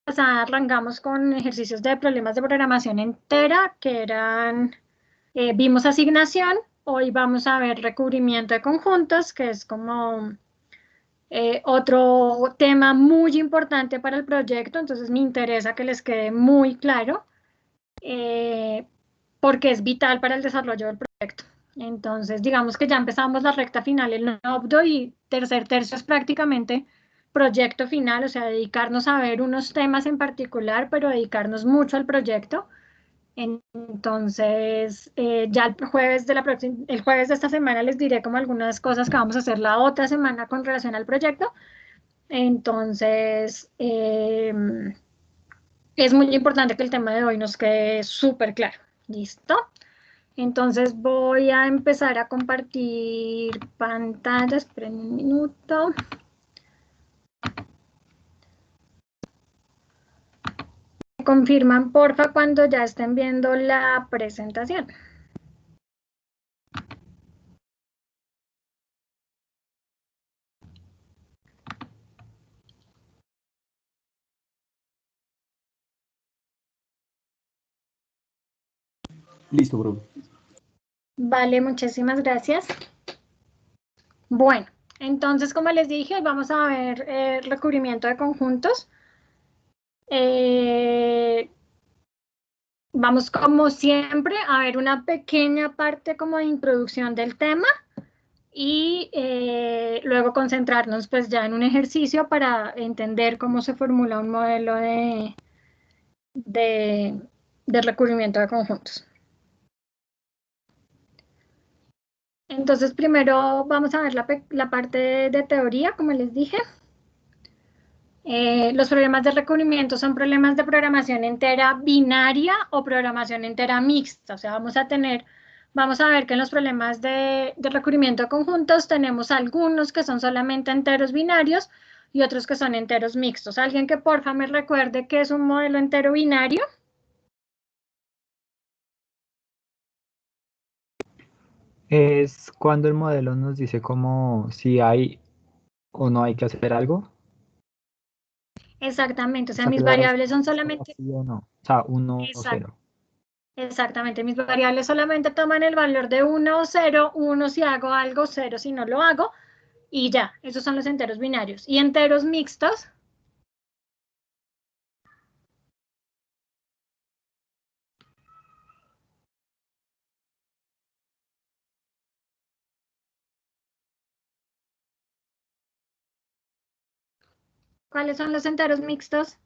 pasada arrancamos con ejercicios de problemas de programación entera, que eran, vimos asignación. Hoy vamos a ver recubrimiento de conjuntos, que es como otro tema muy importante para el proyecto, entonces me interesa que les quede muy claro, porque es vital para el desarrollo del proyecto. Entonces, digamos que ya empezamos la recta final, el NOPDO, y tercer tercio es prácticamente proyecto final, o sea, dedicarnos a ver unos temas en particular, pero dedicarnos mucho al proyecto. Entonces, ya el jueves de esta semana les diré como algunas cosas que vamos a hacer la otra semana con relación al proyecto. Entonces, es muy importante que el tema de hoy nos quede súper claro. ¿Listo? Entonces voy a empezar a compartir pantalla. Esperen un minuto. Confirman, porfa, cuando ya estén viendo la presentación. Listo, bro. Vale, muchísimas gracias. Bueno, entonces, como les dije, hoy vamos a ver recubrimiento de conjuntos. Vamos, como siempre, a ver una pequeña parte como de introducción del tema y luego concentrarnos pues ya en un ejercicio para entender cómo se formula un modelo de recubrimiento de conjuntos. Entonces, primero vamos a ver la parte de teoría, como les dije. Los problemas de recubrimiento son problemas de programación entera binaria o programación entera mixta. O sea, vamos a ver que en los problemas de recubrimiento de conjuntos tenemos algunos que son solamente enteros binarios y otros que son enteros mixtos. ¿Alguien que porfa me recuerde qué es un modelo entero binario? Es cuando el modelo nos dice como si hay o no hay que hacer algo. Exactamente, o sea, O sea, que mis la variables son respuesta sea solamente... sí o no. O sea, 1 o Exacto. 0. Exactamente, mis variables solamente toman el valor de 1 o 0, 1 si hago algo, 0 si no lo hago, y ya, esos son los enteros binarios. ¿Y enteros mixtos? ¿Cuáles son los enteros mixtos?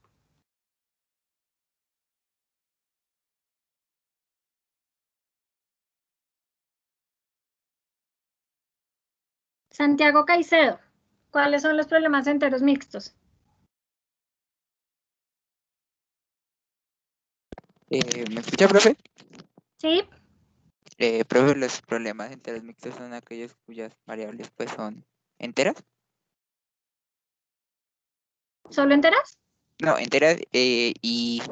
Santiago Caicedo, ¿cuáles son los problemas de enteros mixtos? ¿Me escucha, profe? ¿Sí? Profe, los problemas enteros mixtos son aquellos cuyas variables pues son enteras. ¿Solo enteras? No, enteras y...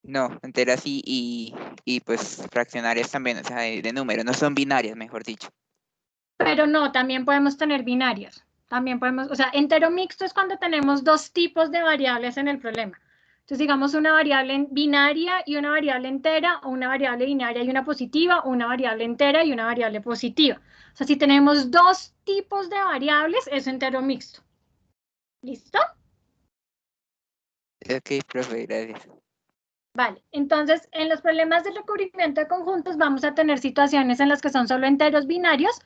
No, enteras y pues fraccionarias también, o sea, de número, no son binarias, mejor dicho. Pero no, también podemos tener binarios. También podemos, o sea, entero mixto es cuando tenemos dos tipos de variables en el problema. Entonces, digamos una variable binaria y una variable entera, o una variable binaria y una positiva, o una variable entera y una variable positiva. O sea, si tenemos dos tipos de variables, es entero mixto. ¿Listo? Ok, profe, gracias. Vale, entonces en los problemas de recubrimiento de conjuntos vamos a tener situaciones en las que son solo enteros binarios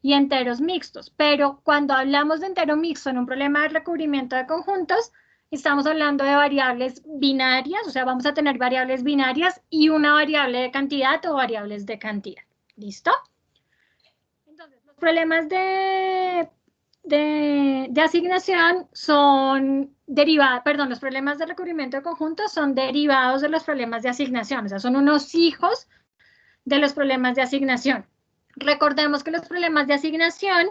y enteros mixtos, pero cuando hablamos de entero mixto en un problema de recubrimiento de conjuntos, estamos hablando de variables binarias, o sea, vamos a tener variables binarias y una variable de cantidad o variables de cantidad. ¿Listo? Entonces, los problemas de asignación son derivados, perdón, los problemas de recubrimiento de conjuntos son derivados de los problemas de asignación, o sea, son unos hijos de los problemas de asignación. Recordemos que los problemas de asignación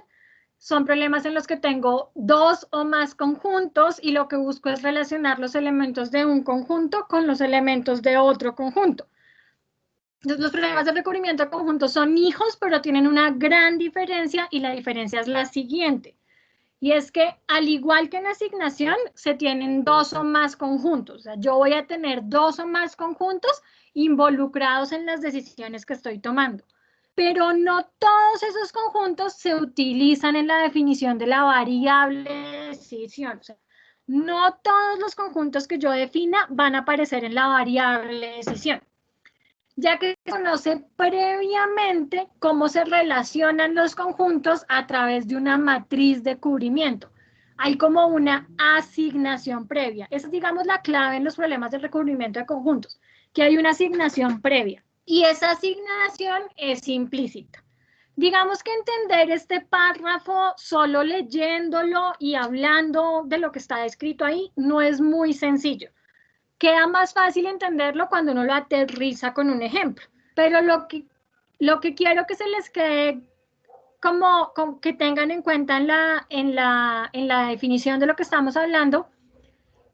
son problemas en los que tengo dos o más conjuntos y lo que busco es relacionar los elementos de un conjunto con los elementos de otro conjunto. Entonces, los problemas de recubrimiento de conjuntos son hijos, pero tienen una gran diferencia y la diferencia es la siguiente. Y es que, al igual que en asignación, se tienen 2 o más conjuntos. O sea, yo voy a tener 2 o más conjuntos involucrados en las decisiones que estoy tomando. Pero no todos esos conjuntos se utilizan en la definición de la variable de decisión. O sea, no todos los conjuntos que yo defina van a aparecer en la variable de decisión, ya que se conoce previamente cómo se relacionan los conjuntos a través de una matriz de cubrimiento. Hay como una asignación previa. Esa es, digamos, la clave en los problemas de recubrimiento de conjuntos, que hay una asignación previa. Y esa asignación es implícita. Digamos que entender este párrafo solo leyéndolo y hablando de lo que está escrito ahí no es muy sencillo. Queda más fácil entenderlo cuando uno lo aterriza con un ejemplo. Pero lo que quiero que se les quede como que tengan en cuenta en la definición de lo que estamos hablando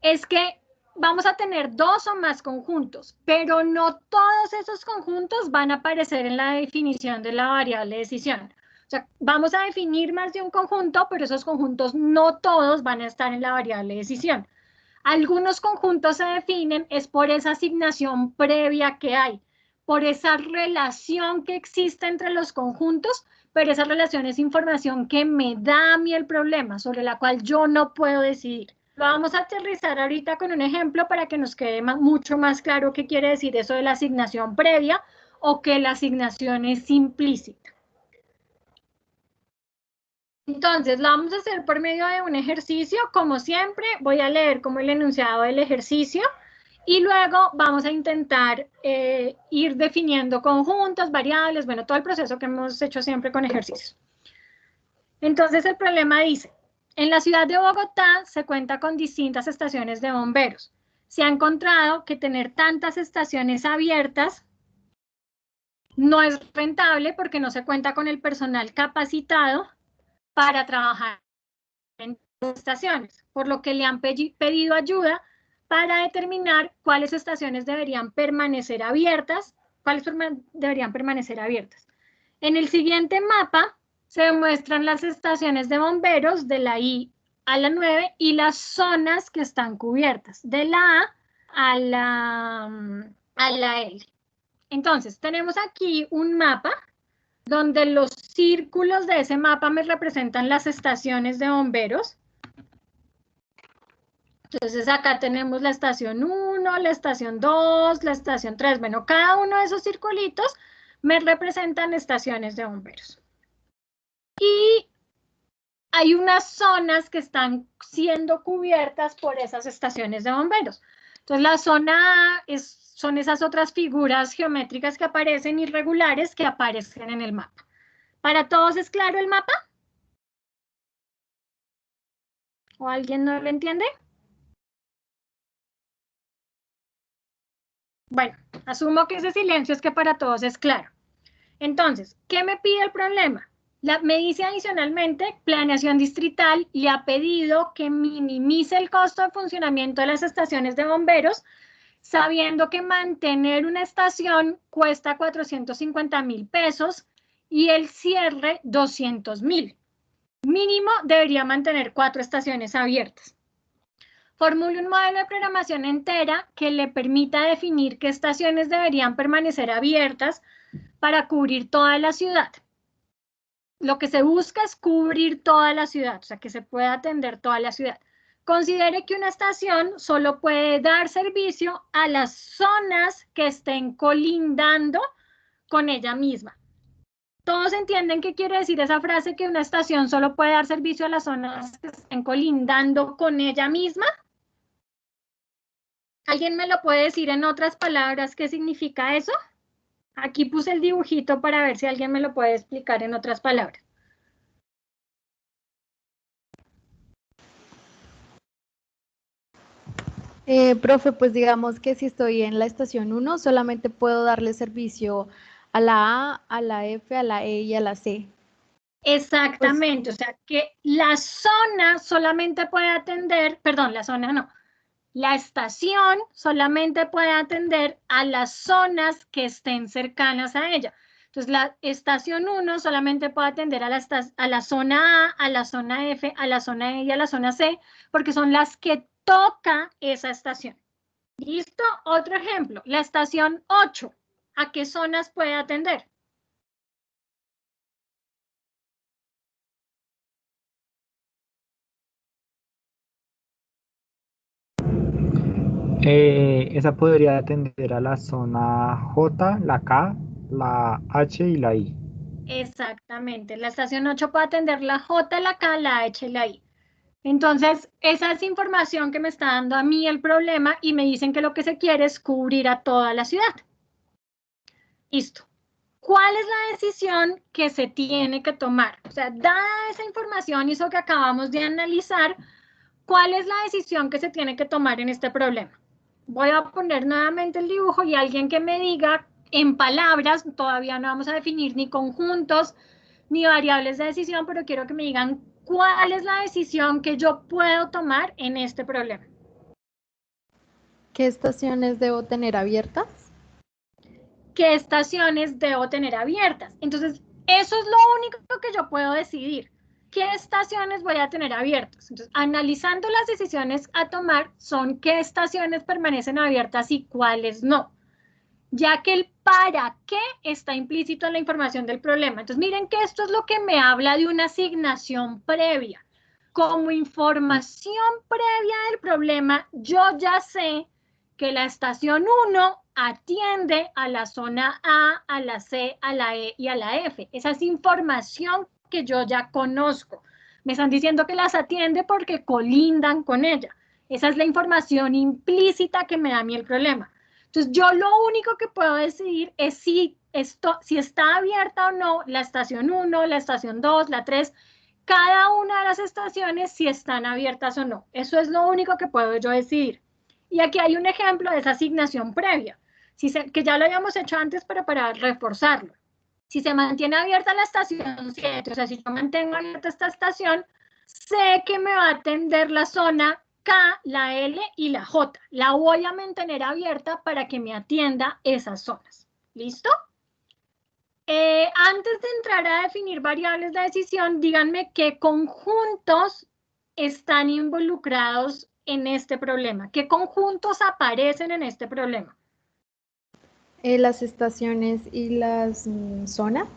es que vamos a tener 2 o más conjuntos, pero no todos esos conjuntos van a aparecer en la definición de la variable de decisión. O sea, vamos a definir más de un conjunto, pero esos conjuntos no todos van a estar en la variable de decisión. Algunos conjuntos se definen es por esa asignación previa que hay, por esa relación que existe entre los conjuntos, pero esa relación es información que me da a mí el problema, sobre la cual yo no puedo decidir. Lo vamos a aterrizar ahorita con un ejemplo para que nos quede mucho más claro qué quiere decir eso de la asignación previa o que la asignación es implícita. Entonces, lo vamos a hacer por medio de un ejercicio. Como siempre, voy a leer como el enunciado del ejercicio y luego vamos a intentar ir definiendo conjuntos, variables, bueno, todo el proceso que hemos hecho siempre con ejercicios. Entonces, el problema dice: en la ciudad de Bogotá se cuenta con distintas estaciones de bomberos. Se ha encontrado que tener tantas estaciones abiertas no es rentable porque no se cuenta con el personal capacitado para trabajar en estaciones, por lo que le han pedido ayuda para determinar cuáles estaciones deberían permanecer abiertas, En el siguiente mapa se muestran las estaciones de bomberos de la I a la 9 y las zonas que están cubiertas, de la A a la L. Entonces, tenemos aquí un mapa donde los círculos de ese mapa me representan las estaciones de bomberos. Entonces, acá tenemos la estación 1, la estación 2, la estación 3. Bueno, cada uno de esos circulitos me representan estaciones de bomberos. Y hay unas zonas que están siendo cubiertas por esas estaciones de bomberos. Entonces, la zona A son esas otras figuras geométricas que aparecen irregulares que aparecen en el mapa. ¿Para todos es claro el mapa? ¿O alguien no lo entiende? Bueno, asumo que ese silencio es que para todos es claro. Entonces, ¿qué me pide el problema? Me dice adicionalmente, Planeación Distrital le ha pedido que minimice el costo de funcionamiento de las estaciones de bomberos, sabiendo que mantener una estación cuesta 450.000 pesos y el cierre 200.000. Mínimo debería mantener 4 estaciones abiertas. Formule un modelo de programación entera que le permita definir qué estaciones deberían permanecer abiertas para cubrir toda la ciudad. Lo que se busca es cubrir toda la ciudad, o sea, que se pueda atender toda la ciudad. Considere que una estación solo puede dar servicio a las zonas que estén colindando con ella misma. ¿Todos entienden qué quiere decir esa frase, que una estación solo puede dar servicio a las zonas que estén colindando con ella misma? ¿Alguien me lo puede decir en otras palabras qué significa eso? Aquí puse el dibujito para ver si alguien me lo puede explicar en otras palabras. Profe, pues digamos que si estoy en la estación 1, solamente puedo darle servicio a la A, a la F, a la E y a la C. Exactamente, o sea que la zona solamente puede atender, perdón, la zona no, la estación solamente puede atender a las zonas que estén cercanas a ella. Entonces, la estación 1 solamente puede atender a la zona A, a la zona F, a la zona E y a la zona C, porque son las que toca esa estación. ¿Listo? Otro ejemplo, la estación 8, ¿a qué zonas puede atender? Esa podría atender a la zona J, la K, la H y la I. Exactamente, la estación 8 puede atender la J, la K, la H y la I. Entonces, esa es información que me está dando a mí el problema y me dicen que lo que se quiere es cubrir a toda la ciudad. Listo. ¿Cuál es la decisión que se tiene que tomar? O sea, dada esa información y eso que acabamos de analizar, ¿cuál es la decisión que se tiene que tomar en este problema? Voy a poner nuevamente el dibujo y alguien que me diga en palabras, todavía no vamos a definir ni conjuntos ni variables de decisión, pero quiero que me digan cuál es la decisión que yo puedo tomar en este problema. ¿Qué estaciones debo tener abiertas? ¿Qué estaciones debo tener abiertas? Entonces, eso es lo único que yo puedo decidir. ¿Qué estaciones voy a tener abiertas? Entonces, analizando las decisiones a tomar, son qué estaciones permanecen abiertas y cuáles no, ya que el para qué está implícito en la información del problema. Entonces, miren que esto es lo que me habla de una asignación previa. Como información previa del problema, yo ya sé que la estación 1 atiende a la zona A, a la C, a la E y a la F. Esa es información que yo ya conozco. Me están diciendo que las atiende porque colindan con ella. Esa es la información implícita que me da a mí el problema. Entonces, yo lo único que puedo decidir es si está abierta o no la estación 1, la estación 2, la 3, cada una de las estaciones si están abiertas o no. Eso es lo único que puedo yo decidir. Y aquí hay un ejemplo de esa asignación previa, que ya lo habíamos hecho antes, pero para reforzarlo. Si se mantiene abierta la estación 7, o sea, si yo mantengo abierta esta estación, sé que me va a atender la zona K, la L y la J. La voy a mantener abierta para que me atienda esas zonas. ¿Listo? Antes de entrar a definir variables de decisión, díganme qué conjuntos están involucrados en este problema. ¿Qué conjuntos aparecen en este problema? Las estaciones y las zonas.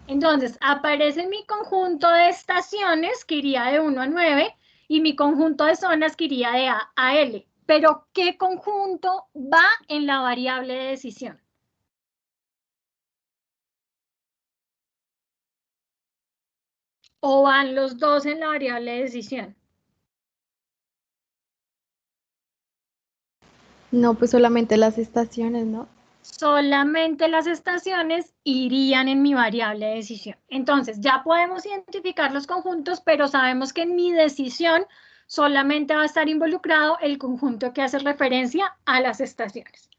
Entonces, aparece mi conjunto de estaciones que iría de 1 a 9 y mi conjunto de zonas que iría de A a L. Pero, ¿qué conjunto va en la variable de decisión? ¿O van los dos en la variable de decisión? No, pues solamente las estaciones, ¿no? Solamente las estaciones irían en mi variable de decisión. Entonces, ya podemos identificar los conjuntos, pero sabemos que en mi decisión solamente va a estar involucrado el conjunto que hace referencia a las estaciones.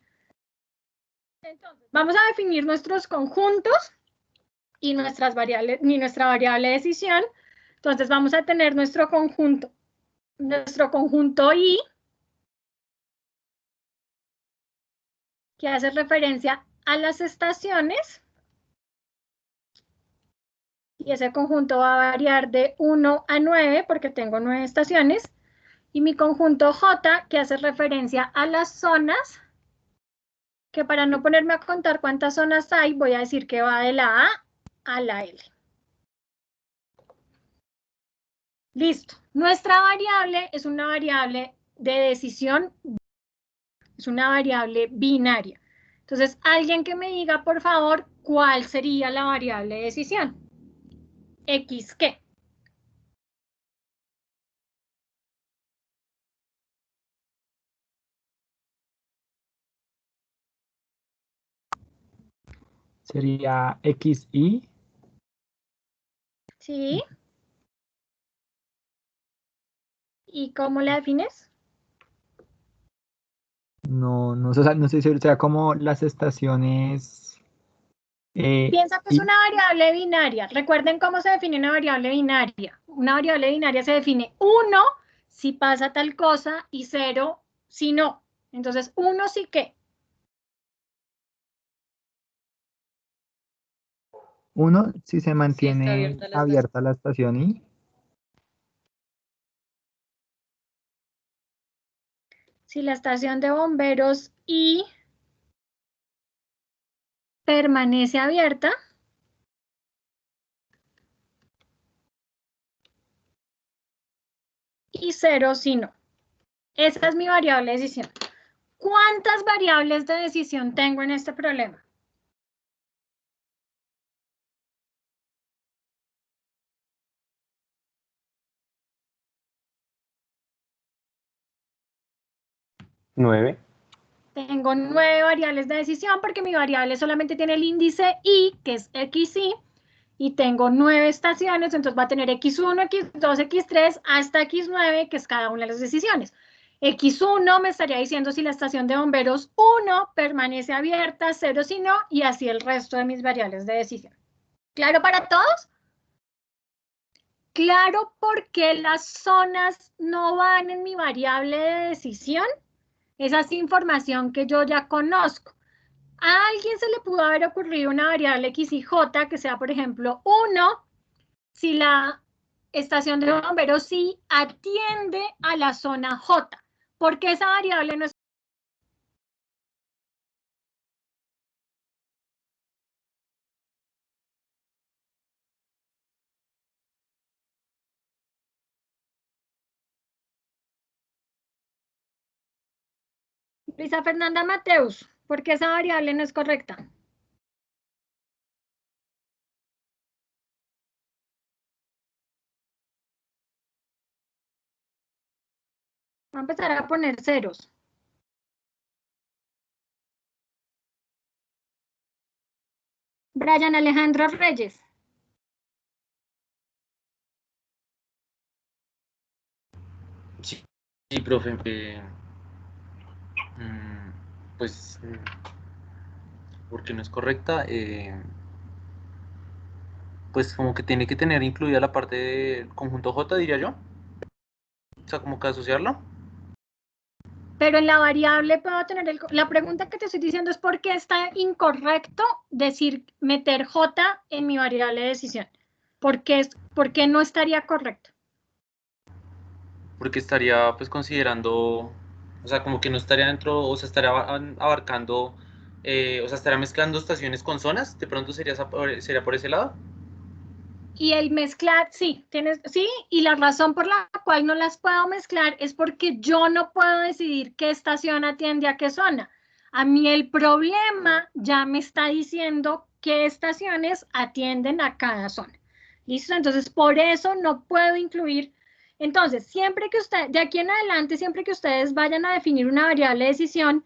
Entonces, vamos a definir nuestros conjuntos y nuestra variable de decisión. Entonces, vamos a tener nuestro conjunto I, que hace referencia a las estaciones. Y ese conjunto va a variar de 1 a 9 porque tengo 9 estaciones. Y mi conjunto J, que hace referencia a las zonas, que para no ponerme a contar cuántas zonas hay, voy a decir que va de la A a la L. Listo. Nuestra variable es una variable de decisión, es una variable binaria. Entonces, alguien que me diga, por favor, cuál sería la variable de decisión. X, ¿qué? Sería XI. ¿Sí? ¿Y cómo la defines? No sé, no sé si sea como las estaciones. Piensa que es una variable binaria. Recuerden cómo se define una variable binaria. Una variable binaria se define 1 si pasa tal cosa y 0 si no. Entonces, 1 sí que. 1 si se Sí, mantiene está abierta la estación. abierta la estación I. Si la estación de bomberos I permanece abierta. Y 0 si no. Esa es mi variable de decisión. ¿Cuántas variables de decisión tengo en este problema? ¿9? Tengo 9 variables de decisión porque mi variable solamente tiene el índice I, que es XI, y tengo 9 estaciones, entonces va a tener X1, X2, X3, hasta X9, que es cada una de las decisiones. X1 me estaría diciendo si la estación de bomberos 1 permanece abierta, 0 si no, y así el resto de mis variables de decisión. ¿Claro para todos? Claro, porque las zonas no van en mi variable de decisión. Esa es información que yo ya conozco. A alguien se le pudo haber ocurrido una variable X y J, que sea, por ejemplo, 1, si la estación de bomberos sí atiende a la zona J. ¿Por qué esa variable no es? Luisa Fernanda Mateus, ¿por qué esa variable no es correcta? Voy a empezar a poner ceros. Brian Alejandro Reyes. Sí, sí, profe. Pues, porque no es correcta. Pues como que tiene que tener incluida la parte del conjunto J, diría yo. O sea, como que asociarlo. Pero en la variable puedo tener la pregunta que te estoy diciendo es por qué está incorrecto decir meter J en mi variable de decisión. ¿Por qué no estaría correcto? Porque estaría pues considerando, o sea, como que no estaría dentro, o sea, estaría abarcando, o sea, estaría mezclando estaciones con zonas. De pronto sería por ese lado. Y el mezclar, sí, y la razón por la cual no las puedo mezclar es porque yo no puedo decidir qué estación atiende a qué zona. A mí el problema ya me está diciendo qué estaciones atienden a cada zona. ¿Listo? Entonces, por eso no puedo incluir. Entonces, de aquí en adelante, siempre que ustedes vayan a definir una variable de decisión,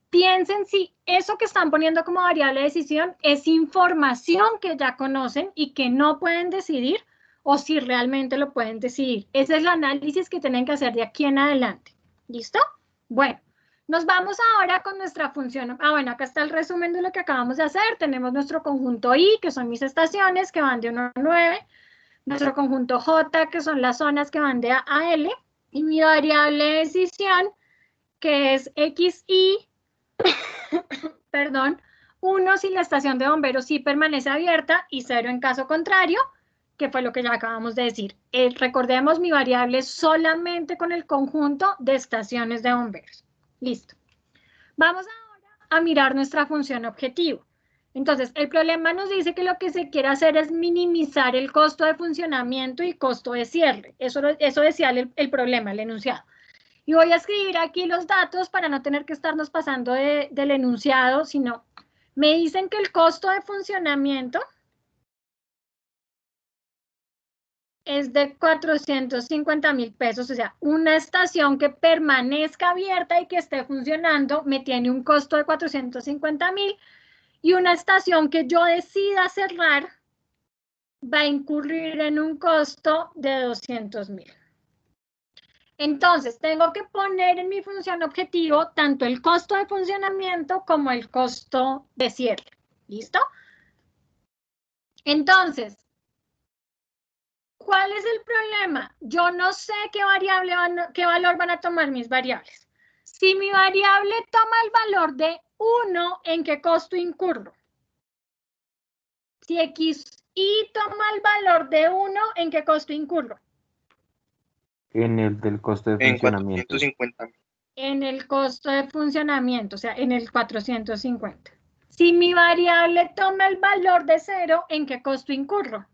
piensen si eso que están poniendo como variable de decisión es información que ya conocen y que no pueden decidir o si realmente lo pueden decidir. Ese es el análisis que tienen que hacer de aquí en adelante. ¿Listo? Bueno, nos vamos ahora con nuestra función. Bueno, acá está el resumen de lo que acabamos de hacer. Tenemos nuestro conjunto I, que son mis estaciones, que van de 1 a 9. Nuestro conjunto J, que son las zonas que van de A a L. Y mi variable de decisión, que es XI, perdón, 1 si la estación de bomberos sí permanece abierta y 0 en caso contrario, que fue lo que ya acabamos de decir. Recordemos mi variable solamente con el conjunto de estaciones de bomberos. Listo. Vamos ahora a mirar nuestra función objetivo. Entonces, el problema nos dice que lo que se quiere hacer es minimizar el costo de funcionamiento y costo de cierre. Eso decía el problema, el enunciado. Y voy a escribir aquí los datos para no tener que estarnos pasando del enunciado, sino me dicen que el costo de funcionamiento es de 450.000 pesos, o sea, una estación que permanezca abierta y que esté funcionando me tiene un costo de 450.000 y una estación que yo decida cerrar va a incurrir en un costo de 200.000. Entonces, tengo que poner en mi función objetivo tanto el costo de funcionamiento como el costo de cierre. ¿Listo? Entonces, ¿cuál es el problema? Yo no sé qué valor van a tomar mis variables. Si mi variable toma el valor de 1, ¿en qué costo incurro? Si X y toma el valor de 1, ¿en qué costo incurro? En el del costo de En funcionamiento. 450.000. En el costo de funcionamiento, o sea, en el 450. Si mi variable toma el valor de 0, ¿en qué costo incurro?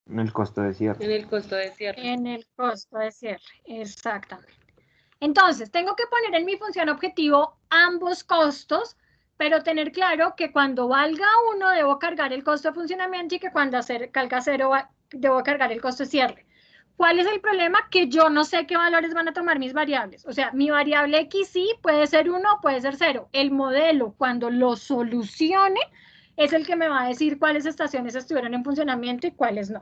En el costo de cierre. En el costo de cierre. En el costo de cierre, exactamente. Entonces, tengo que poner en mi función objetivo ambos costos, pero tener claro que cuando valga 1 debo cargar el costo de funcionamiento y que cuando calga 0 debo cargar el costo de cierre. ¿Cuál es el problema? Que yo no sé qué valores van a tomar mis variables. O sea, mi variable XY puede ser 1 o puede ser 0. El modelo, cuando lo solucione, es el que me va a decir cuáles estaciones estuvieron en funcionamiento y cuáles no.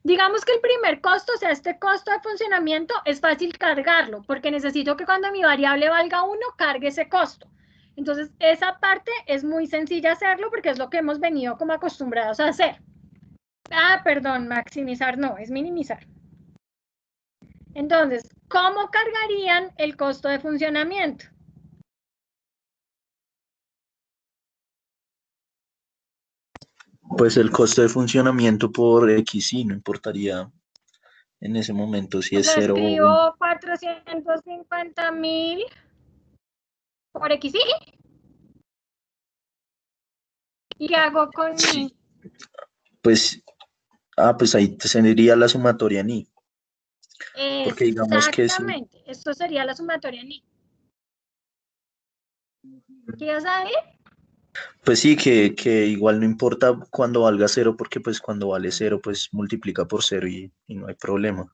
Digamos que el primer costo, o sea, este costo de funcionamiento, es fácil cargarlo, porque necesito que cuando mi variable valga 1, cargue ese costo. Entonces, esa parte es muy sencilla hacerlo, porque es lo que hemos venido como acostumbrados a hacer. Ah, perdón, maximizar no, es minimizar. Entonces, ¿cómo cargarían el costo de funcionamiento? Pues el costo de funcionamiento por XY, no importaría en ese momento si es Pues 0 o 1. escribo 450.000 por XY. ¿Y qué hago con Sí. mi? Pues ahí te sería la sumatoria en I. Porque digamos que sí. Exactamente, esto sería la sumatoria en I. ¿Qué ibas a decir? Pues sí, que igual no importa cuando valga 0, porque pues cuando vale 0, pues multiplica por 0 y no hay problema.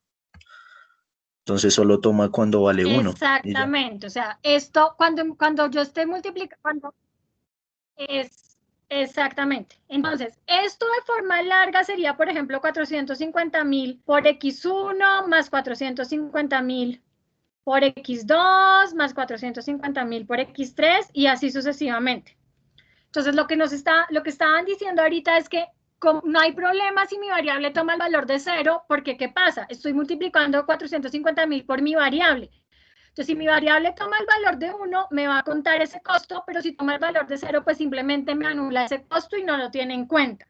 Entonces solo toma cuando vale 1. Exactamente, o sea, esto cuando yo esté multiplicando, exactamente. Entonces, esto de forma larga sería, por ejemplo, 450.000 por X1 más 450.000 por X2 más 450.000 por X3 y así sucesivamente. Entonces, lo que estaban diciendo ahorita es que no hay problema si mi variable toma el valor de 0, porque ¿qué pasa? Estoy multiplicando 450.000 por mi variable. Entonces, si mi variable toma el valor de 1, me va a contar ese costo, pero si toma el valor de 0, pues simplemente me anula ese costo y no lo tiene en cuenta.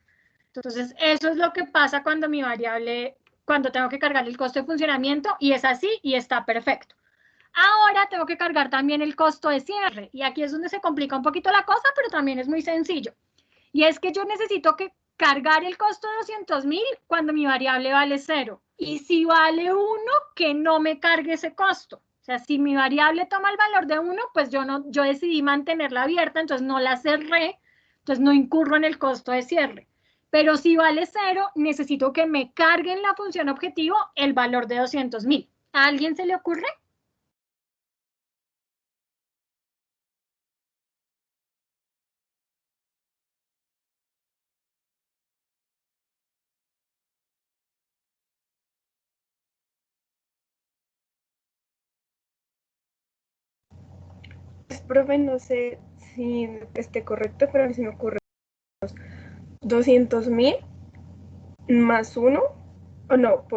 Entonces, eso es lo que pasa cuando mi variable, cuando tengo que cargar el costo de funcionamiento, y es así y está perfecto. Ahora tengo que cargar también el costo de cierre, y aquí es donde se complica un poquito la cosa, pero también es muy sencillo. Y es que yo necesito que cargar el costo de 200.000 cuando mi variable vale 0. Y si vale 1, que no me cargue ese costo. O sea, si mi variable toma el valor de 1, pues yo decidí mantenerla abierta, entonces no la cerré, entonces no incurro en el costo de cierre. Pero si vale 0, necesito que me cargue en la función objetivo el valor de 200.000. ¿A alguien se le ocurre? Pues, profe, no sé si esté correcto, pero a mí se me ocurre 200.000 más 1, o no,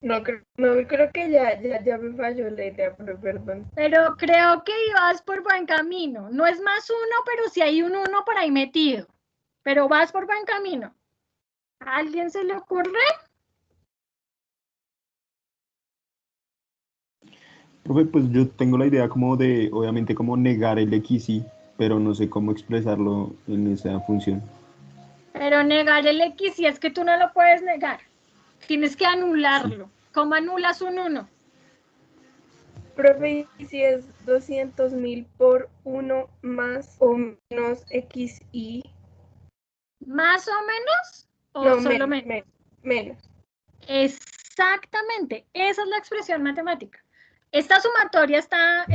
no creo que ya me falló la idea, pero perdón. Pero creo que ibas por buen camino. No es más 1, pero sí hay un 1 por ahí metido. Pero vas por buen camino. ¿A alguien se le ocurre? Profe, pues yo tengo la idea como de, obviamente, como negar el XY, pero no sé cómo expresarlo en esa función. Pero negar el X, si es que tú no lo puedes negar. Tienes que anularlo. ¿Cómo anulas un 1? Profe, ¿y si es 200.000 por 1 más o menos XY? ¿Más o menos? ¿O No, solo menos? Menos. Exactamente. Esa es la expresión matemática. Esta sumatoria está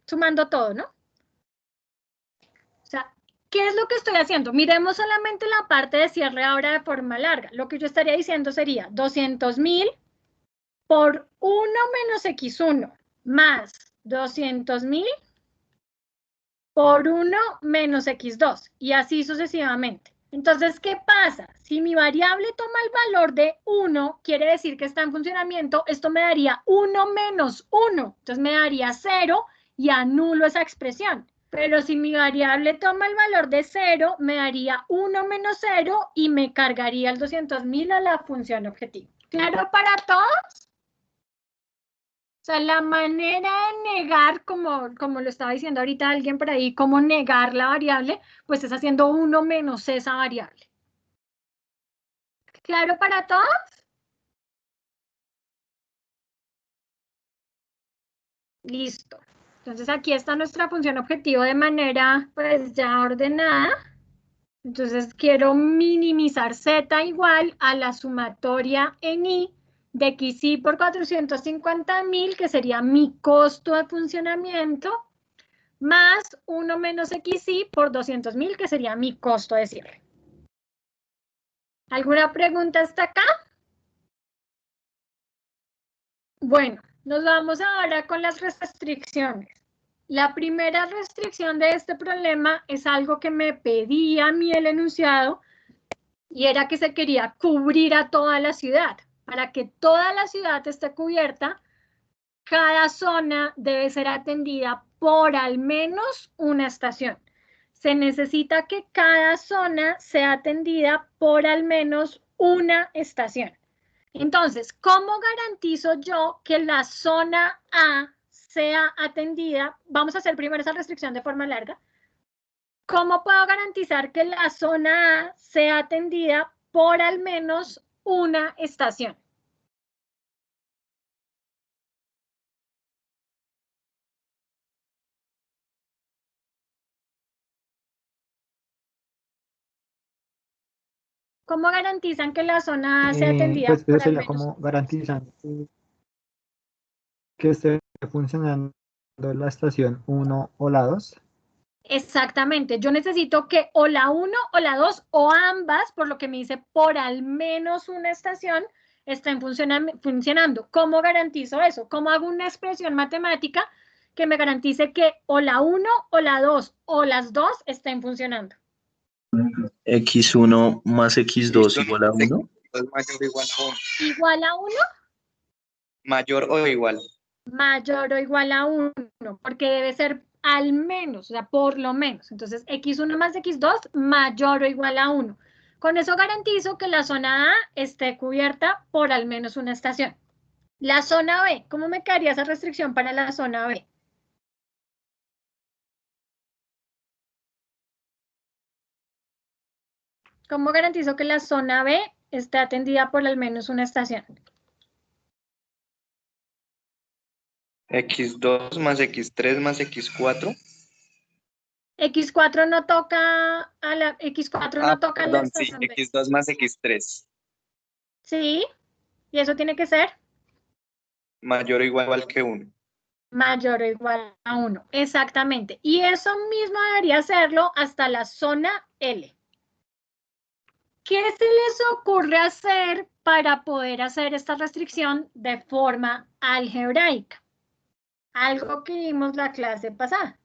sumando todo, ¿no? O sea, ¿qué es lo que estoy haciendo? Miremos solamente la parte de cierre ahora de forma larga. Lo que yo estaría diciendo sería 200.000 por 1 menos X1 más 200.000 por 1 menos X2 y así sucesivamente. Entonces, ¿qué pasa? Si mi variable toma el valor de 1, quiere decir que está en funcionamiento, esto me daría 1 menos 1. Entonces me daría 0 y anulo esa expresión. Pero si mi variable toma el valor de 0, me daría 1 menos 0 y me cargaría el 200.000 a la función objetivo. ¿Claro para todos? O sea, la manera de negar, como lo estaba diciendo ahorita alguien por ahí, cómo negar la variable, pues es haciendo 1 menos esa variable. ¿Claro para todos? Listo. Entonces aquí está nuestra función objetivo de manera pues ya ordenada. Entonces quiero minimizar z igual a la sumatoria en i de xi por 450.000, que sería mi costo de funcionamiento, más 1 menos xi por 200.000, que sería mi costo de cierre. ¿Alguna pregunta hasta acá? Bueno, nos vamos ahora con las restricciones. La primera restricción de este problema es algo que me pedía a mí el enunciado, y era que se quería cubrir a toda la ciudad. Para que toda la ciudad esté cubierta, cada zona debe ser atendida por al menos una estación. Se necesita que cada zona sea atendida por al menos una estación. Entonces, ¿cómo garantizo yo que la zona A sea atendida? Vamos a hacer primero esa restricción de forma larga. ¿Cómo puedo garantizar que la zona A sea atendida por al menos una estación? ¿Cómo garantizan que la zona A sea atendida Pues por eso al sería menos? como garantizando que esté funcionando la estación 1 o la 2. Exactamente, yo necesito que o la 1 o la 2 o ambas, por lo que me dice por al menos una estación, estén funcionando. ¿Cómo garantizo eso? ¿Cómo hago una expresión matemática que me garantice que o la 1 o la 2 o las dos estén funcionando? X1 más X2 igual a 1. Es mayor o igual a 1. ¿Igual a 1? Mayor o igual. Mayor o igual a 1, porque debe ser al menos, o sea, por lo menos. Entonces, X1 más X2 mayor o igual a 1. Con eso garantizo que la zona A esté cubierta por al menos una estación. La zona B, ¿cómo me quedaría esa restricción para la zona B? ¿Cómo garantizo que la zona B esté atendida por al menos una estación? X2 más X3 más X4. X4 no toca a la X4 no toca a la Perdón, sí, estación B. X2 más X3. Sí, y eso tiene que ser Mayor o igual que 1. mayor o igual a 1, exactamente. Y eso mismo debería hacerlo hasta la zona L. ¿Qué se les ocurre hacer para poder hacer esta restricción de forma algebraica? Algo que vimos la clase pasada.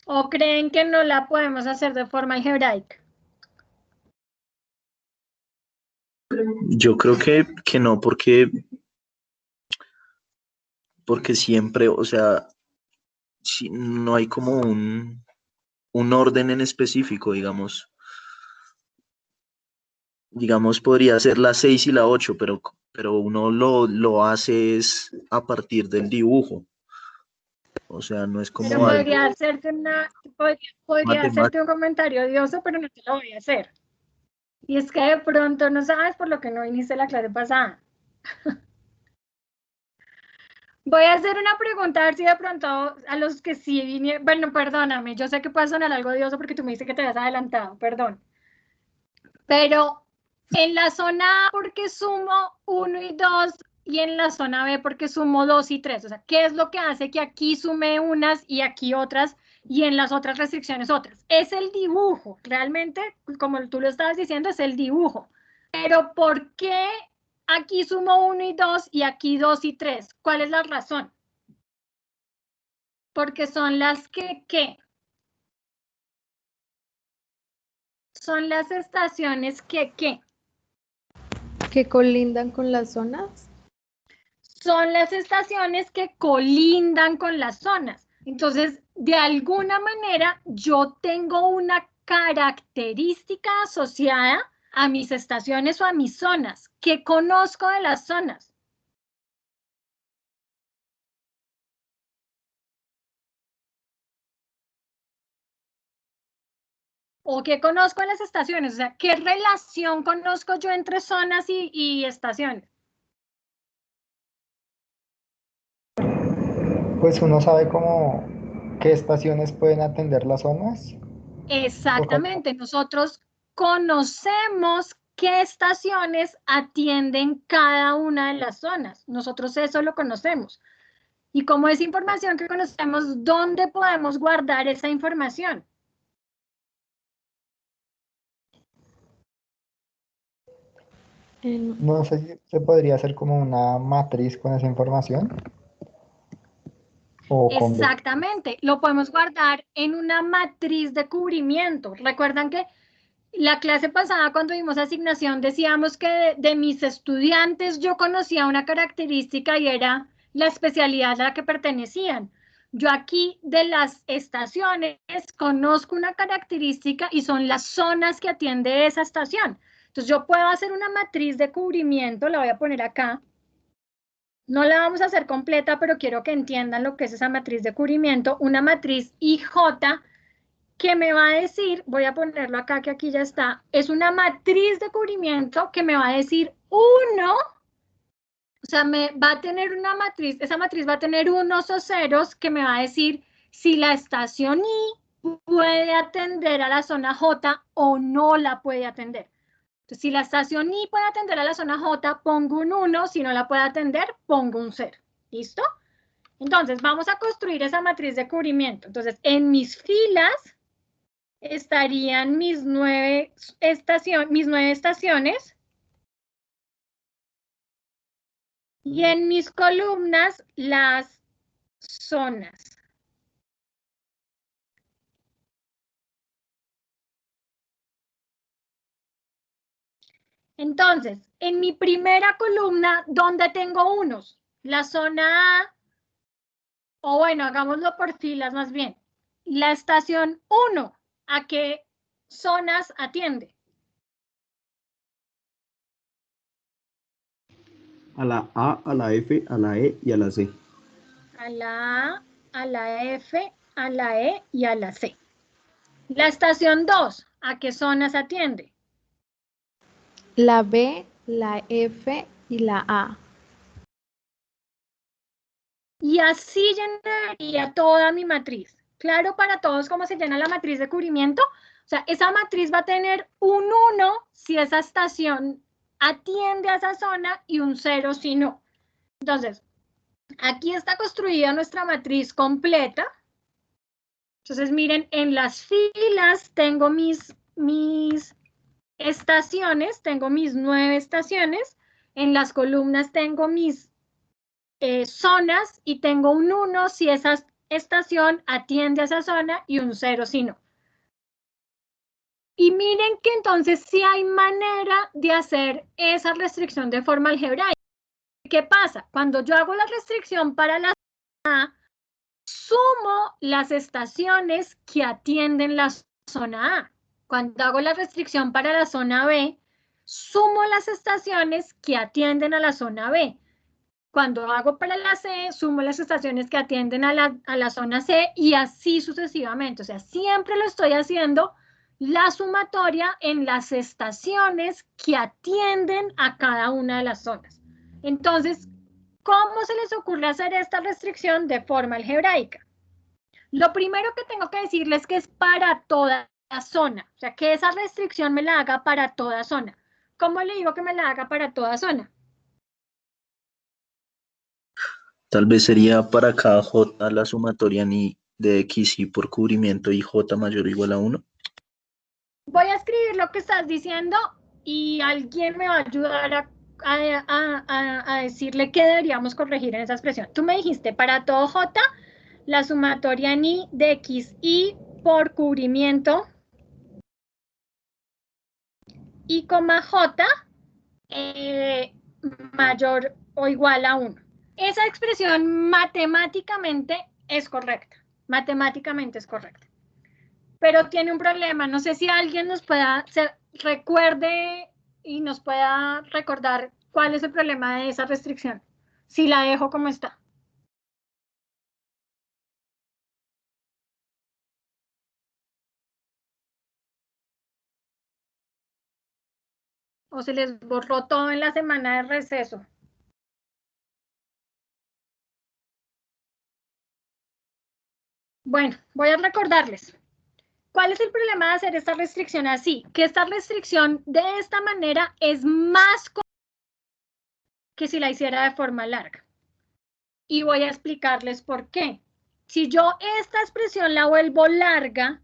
¿O creen que no la podemos hacer de forma algebraica? Yo creo que no, porque siempre, o sea, si no hay como un orden en específico, digamos. Digamos, podría ser la 6 y la 8, pero uno lo hace es a partir del dibujo. O sea, no es Pero como algo podría hacerte matemático. un comentario odioso, pero no te lo voy a hacer. Y es que de pronto no sabes por lo que no viniste la clase pasada. Voy a hacer una pregunta, a ver si de pronto a los que sí vinieron, bueno, perdóname, yo sé que puede sonar algo odioso porque tú me dices que te habías adelantado, perdón. Pero en la zona A, porque sumo 1 y 2, y en la zona B, porque sumo 2 y 3. O sea, ¿qué es lo que hace que aquí sume unas y aquí otras, y en las otras restricciones otras? Es el dibujo, realmente, como tú lo estabas diciendo, es el dibujo. Pero ¿por qué aquí sumo 1 y 2 y aquí 2 y 3? ¿Cuál es la razón? Porque son las que, ¿qué? son las estaciones que, ¿qué? Que colindan con las zonas. Son las estaciones que colindan con las zonas. Entonces, de alguna manera, yo tengo una característica asociada a mis estaciones o a mis zonas. ¿Qué conozco de las zonas? ¿O qué conozco de las estaciones? O sea, ¿qué relación conozco yo entre zonas y estaciones? Pues uno sabe cómo qué estaciones pueden atender las zonas. Exactamente, nosotros conocemos qué estaciones atienden cada una de las zonas. Nosotros eso lo conocemos. Y como es información que conocemos, ¿dónde podemos guardar esa información? No sé si se podría hacer como una matriz con esa información. Exactamente, lo podemos guardar en una matriz de cubrimiento. Recuerdan que la clase pasada cuando vimos asignación decíamos que de mis estudiantes yo conocía una característica y era la especialidad a la que pertenecían. Yo aquí de las estaciones conozco una característica y son las zonas que atiende esa estación. Entonces yo puedo hacer una matriz de cubrimiento, la voy a poner acá. No la vamos a hacer completa, pero quiero que entiendan lo que es esa matriz de cubrimiento. Una matriz IJ que me va a decir, voy a ponerlo acá que aquí ya está, es una matriz de cubrimiento que me va a decir 1, o sea, me va a tener una matriz, esa matriz va a tener unos o ceros que me va a decir si la estación I puede atender a la zona J o no la puede atender. Entonces, si la estación I puede atender a la zona J, pongo un 1, si no la puede atender, pongo un 0. ¿Listo? Entonces, vamos a construir esa matriz de cubrimiento. Entonces, en mis filas estarían mis 9 estaciones y en mis columnas las zonas. Entonces, en mi primera columna, ¿dónde tengo unos? La zona A, o bueno, hagámoslo por filas más bien. La estación 1, ¿a qué zonas atiende? A la A, a la F, a la E y a la C. A la A, a la F, a la E y a la C. La estación 2, ¿a qué zonas atiende? La B, la F y la A. Y así llenaría toda mi matriz. ¿Claro para todos cómo se llena la matriz de cubrimiento? O sea, esa matriz va a tener un 1 si esa estación atiende a esa zona y un 0 si no. Entonces, aquí está construida nuestra matriz completa. Entonces, miren, en las filas tengo mis estaciones, tengo mis 9 estaciones. En las columnas tengo mis zonas y tengo un 1 si esa estación atiende a esa zona y un 0 si no. Y miren que entonces sí hay manera de hacer esa restricción de forma algebraica. ¿Qué pasa? Cuando yo hago la restricción para la zona A, sumo las estaciones que atienden la zona A. Cuando hago la restricción para la zona B, sumo las estaciones que atienden a la zona B. Cuando hago para la C, sumo las estaciones que atienden a la zona C y así sucesivamente. O sea, siempre lo estoy haciendo la sumatoria en las estaciones que atienden a cada una de las zonas. Entonces, ¿cómo se les ocurre hacer esta restricción de forma algebraica? Lo primero que tengo que decirles es que es para toda la zona. O sea, que esa restricción me la haga para toda zona. ¿Cómo le digo que me la haga para toda zona? Tal vez sería para cada J la sumatoria ni de X y por cubrimiento y J mayor o igual a 1. Voy a escribir lo que estás diciendo y alguien me va a ayudar a decirle qué deberíamos corregir en esa expresión. Tú me dijiste, para todo J, la sumatoria ni de X y por cubrimiento y coma j mayor o igual a 1. Esa expresión matemáticamente es correcta. Matemáticamente es correcta. Pero tiene un problema. No sé si alguien nos pueda, recuerde y nos pueda recordar cuál es el problema de esa restricción. Si la dejo como está. O se les borró todo en la semana de receso. Bueno, voy a recordarles. ¿Cuál es el problema de hacer esta restricción así? Que esta restricción de esta manera es más que si la hiciera de forma larga. Y voy a explicarles por qué. Si yo esta expresión la vuelvo larga,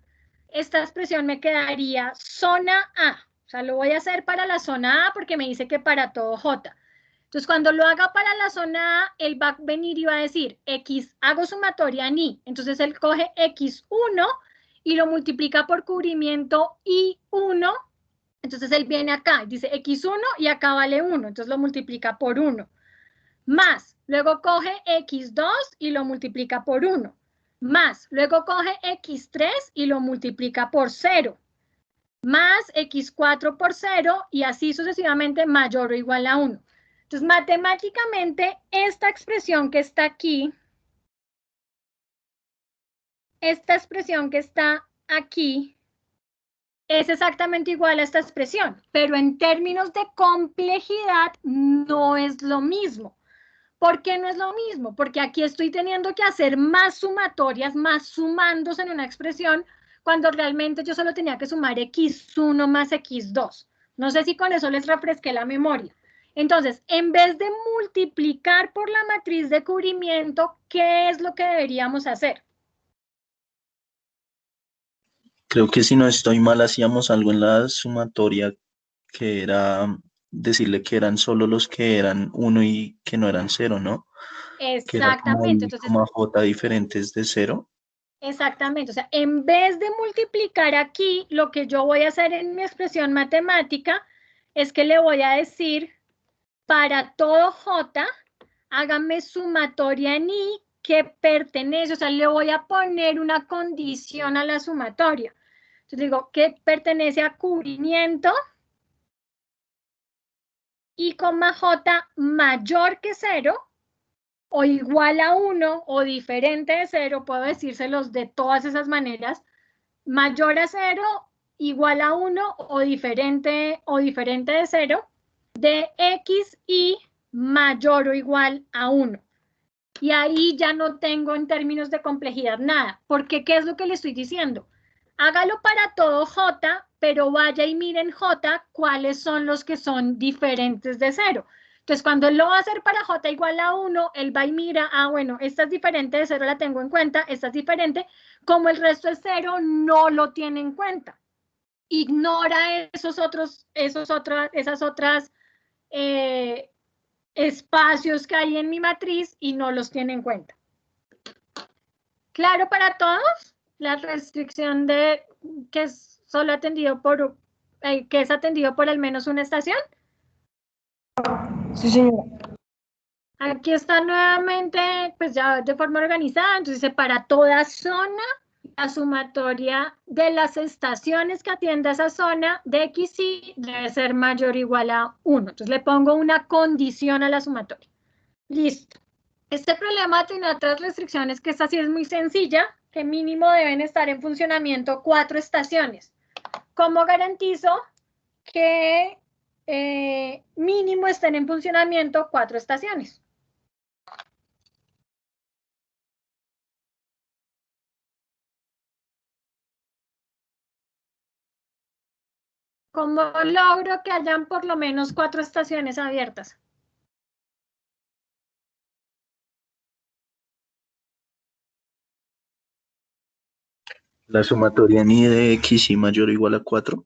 esta expresión me quedaría zona A. O sea, lo voy a hacer para la zona A porque me dice que para todo J. Entonces, cuando lo haga para la zona A, él va a venir y va a decir, X, hago sumatoria en Y. Entonces, él coge X1 y lo multiplica por cubrimiento Y1. Entonces, él viene acá y dice X1 y acá vale 1. Entonces, lo multiplica por 1. Más, luego coge X2 y lo multiplica por 1. Más, luego coge X3 y lo multiplica por 0. Más X4 por 0 y así sucesivamente mayor o igual a 1. Entonces, matemáticamente, esta expresión que está aquí, esta expresión que está aquí, es exactamente igual a esta expresión, pero en términos de complejidad no es lo mismo. ¿Por qué no es lo mismo? Porque aquí estoy teniendo que hacer más sumatorias, más sumándose en una expresión, cuando realmente yo solo tenía que sumar X1 más X2. No sé si con eso les refresqué la memoria. Entonces, en vez de multiplicar por la matriz de cubrimiento, ¿qué es lo que deberíamos hacer? Creo que si no estoy mal, hacíamos algo en la sumatoria que era decirle que eran solo los que eran 1 y que no eran 0, ¿no? Que era como Exactamente. I, Entonces, J diferentes de 0. exactamente. O sea, en vez de multiplicar aquí, lo que yo voy a hacer en mi expresión matemática es que le voy a decir para todo J, hágame sumatoria en I que pertenece, o sea, le voy a poner una condición a la sumatoria. Entonces digo que pertenece a cubrimiento I, J mayor que 0 o igual a 1 o diferente de 0, puedo decírselos de todas esas maneras, mayor a 0, igual a 1 o diferente de 0, de X y mayor o igual a 1. Y ahí ya no tengo en términos de complejidad nada. Porque, ¿qué es lo que le estoy diciendo? Hágalo para todo J, pero vaya y miren J cuáles son los que son diferentes de 0. Entonces, cuando él lo va a hacer para J igual a 1, él va y mira, bueno, esta es diferente de 0, la tengo en cuenta, esta es diferente. Como el resto es 0, no lo tiene en cuenta. Ignora esas otras espacios que hay en mi matriz y no los tiene en cuenta. ¿Claro para todos? La restricción de que es solo atendido por que es atendido por al menos una estación. Sí, señora. Aquí está nuevamente, pues ya de forma organizada, entonces dice para toda zona, la sumatoria de las estaciones que atiende a esa zona de X y debe ser mayor o igual a 1. Entonces le pongo una condición a la sumatoria. Listo. Este problema tiene otras restricciones que esta sí es muy sencilla, que mínimo deben estar en funcionamiento 4 estaciones. ¿Cómo garantizo que mínimo estén en funcionamiento 4 estaciones? ¿Cómo logro que hayan por lo menos 4 estaciones abiertas? La sumatoria ni de X y mayor o igual a 4.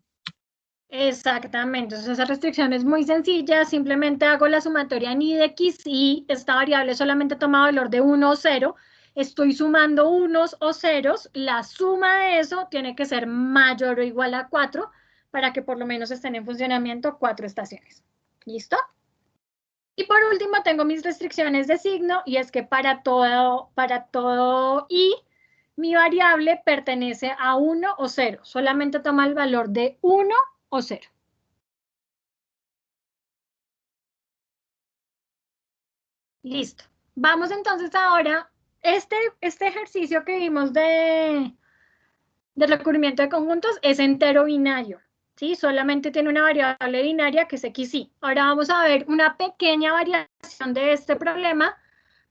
Exactamente, entonces esa restricción es muy sencilla, simplemente hago la sumatoria ni de X y esta variable solamente toma valor de 1 o 0, estoy sumando unos o ceros, la suma de eso tiene que ser mayor o igual a 4 para que por lo menos estén en funcionamiento 4 estaciones. ¿Listo? Y por último tengo mis restricciones de signo y es que para todo i, mi variable pertenece a 1 o 0. Solamente toma el valor de 1 o 0. Listo. Vamos entonces ahora, este ejercicio que vimos de recubrimiento de conjuntos es entero binario, ¿sí? Solamente tiene una variable binaria que es xy. Ahora vamos a ver una pequeña variación de este problema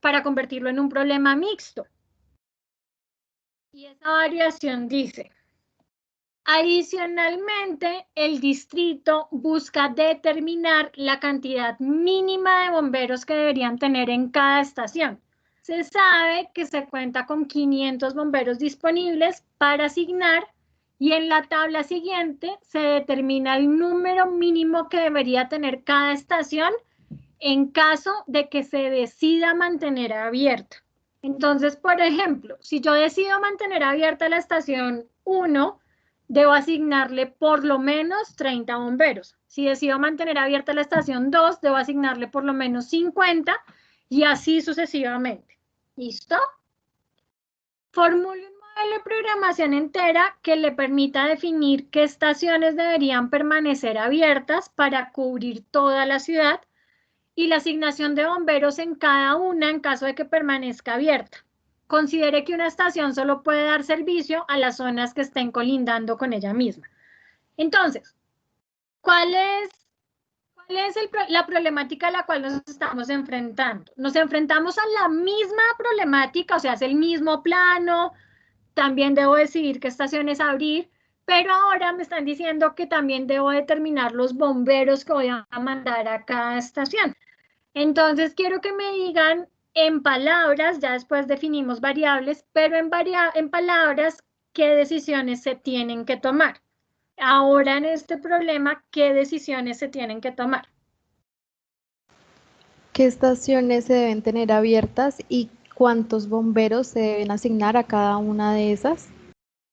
para convertirlo en un problema mixto. Y esa variación dice: adicionalmente, el distrito busca determinar la cantidad mínima de bomberos que deberían tener en cada estación. Se sabe que se cuenta con 500 bomberos disponibles para asignar y en la tabla siguiente se determina el número mínimo que debería tener cada estación en caso de que se decida mantener abierta. Entonces, por ejemplo, si yo decido mantener abierta la estación 1, debo asignarle por lo menos 30 bomberos. Si decido mantener abierta la estación 2, debo asignarle por lo menos 50 y así sucesivamente. ¿Listo? Formule un modelo de programación entera que le permita definir qué estaciones deberían permanecer abiertas para cubrir toda la ciudad y la asignación de bomberos en cada una en caso de que permanezca abierta. Considere que una estación solo puede dar servicio a las zonas que estén colindando con ella misma. Entonces, ¿cuál es la problemática a la cual nos estamos enfrentando? Nos enfrentamos a la misma problemática, o sea, es el mismo plano, también debo decidir qué estaciones abrir, pero ahora me están diciendo que también debo determinar los bomberos que voy a mandar a cada estación. Entonces, quiero que me digan en palabras, ya después definimos variables, pero en palabras, ¿qué decisiones se tienen que tomar? Ahora en este problema, ¿qué decisiones se tienen que tomar? ¿Qué estaciones se deben tener abiertas y cuántos bomberos se deben asignar a cada una de esas?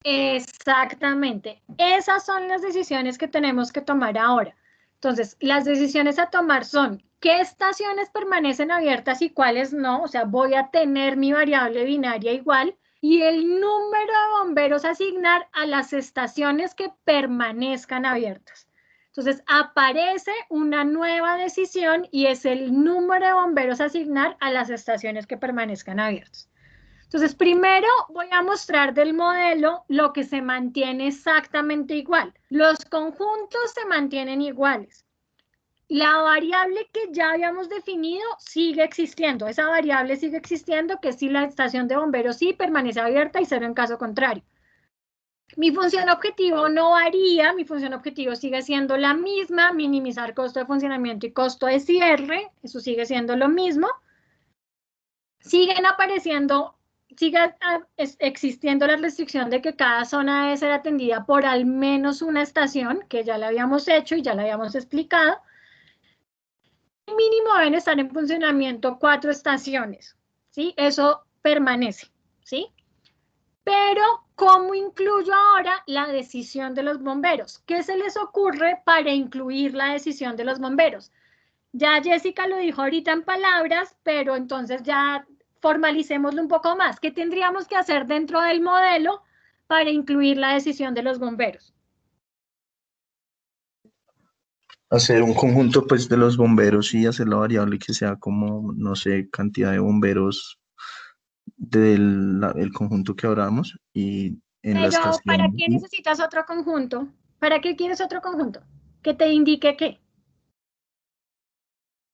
Exactamente. Esas son las decisiones que tenemos que tomar ahora. Entonces, las decisiones a tomar son qué estaciones permanecen abiertas y cuáles no. O sea, voy a tener mi variable binaria igual y el número de bomberos a asignar a las estaciones que permanezcan abiertas. Entonces, aparece una nueva decisión y es el número de bomberos a asignar a las estaciones que permanezcan abiertas. Entonces, primero voy a mostrar del modelo lo que se mantiene exactamente igual. Los conjuntos se mantienen iguales. La variable que ya habíamos definido sigue existiendo. Esa variable sigue existiendo, que es si la estación de bomberos sí permanece abierta y 0 en caso contrario. Mi función objetivo no varía, mi función objetivo sigue siendo la misma, minimizar costo de funcionamiento y costo de cierre, eso sigue siendo lo mismo. Siguen apareciendo, sigue existiendo la restricción de que cada zona debe ser atendida por al menos una estación, que ya la habíamos hecho y ya la habíamos explicado. Mínimo deben estar en funcionamiento 4 estaciones, ¿sí? Eso permanece, ¿sí? Pero, ¿cómo incluyo ahora la decisión de los bomberos? ¿Qué se les ocurre para incluir la decisión de los bomberos? Ya Jessica lo dijo ahorita en palabras, pero entonces ya formalicémoslo un poco más. ¿Qué tendríamos que hacer dentro del modelo para incluir la decisión de los bomberos? Hacer un conjunto pues de los bomberos y hacer la variable que sea como, no sé, cantidad de bomberos del conjunto que hablamos y en la estación. ¿Para qué necesitas otro conjunto? ¿Para qué quieres otro conjunto? ¿Que te indique qué?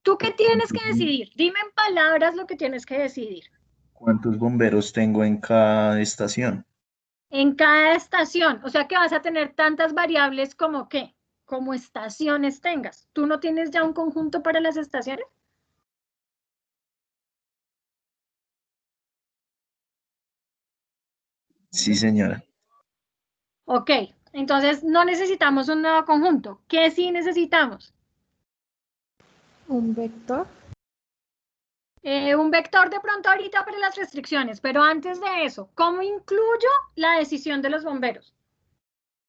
¿Tú qué tienes que decidir? Dime en palabras lo que tienes que decidir. ¿Cuántos bomberos tengo en cada estación? En cada estación, o sea que vas a tener tantas variables como ¿qué? Como estaciones tengas. ¿Tú no tienes ya un conjunto para las estaciones? Sí, señora. Ok, entonces no necesitamos un nuevo conjunto. ¿Qué sí necesitamos? ¿Un vector? Un vector de pronto ahorita para las restricciones, pero antes de eso, ¿cómo incluyo la decisión de los bomberos?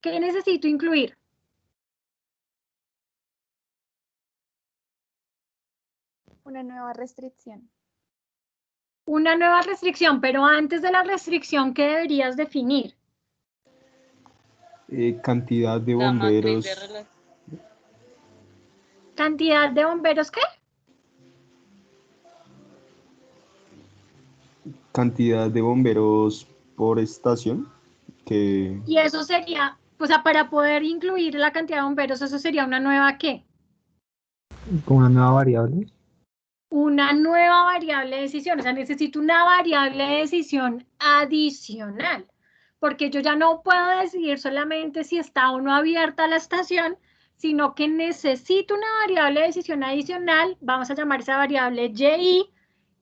¿Qué necesito incluir? Una nueva restricción. Una nueva restricción, pero antes de la restricción, ¿qué deberías definir? Cantidad de La matriz bomberos. de relación. ¿Cantidad de bomberos qué? Cantidad de bomberos por estación. Que Y eso sería, o sea, para poder incluir la cantidad de bomberos, eso sería una nueva ¿qué? Con una nueva variable. Una nueva variable de decisión. O sea, necesito una variable de decisión adicional. Porque yo ya no puedo decidir solamente si está o no abierta la estación, sino que necesito una variable de decisión adicional, vamos a llamar esa variable YI,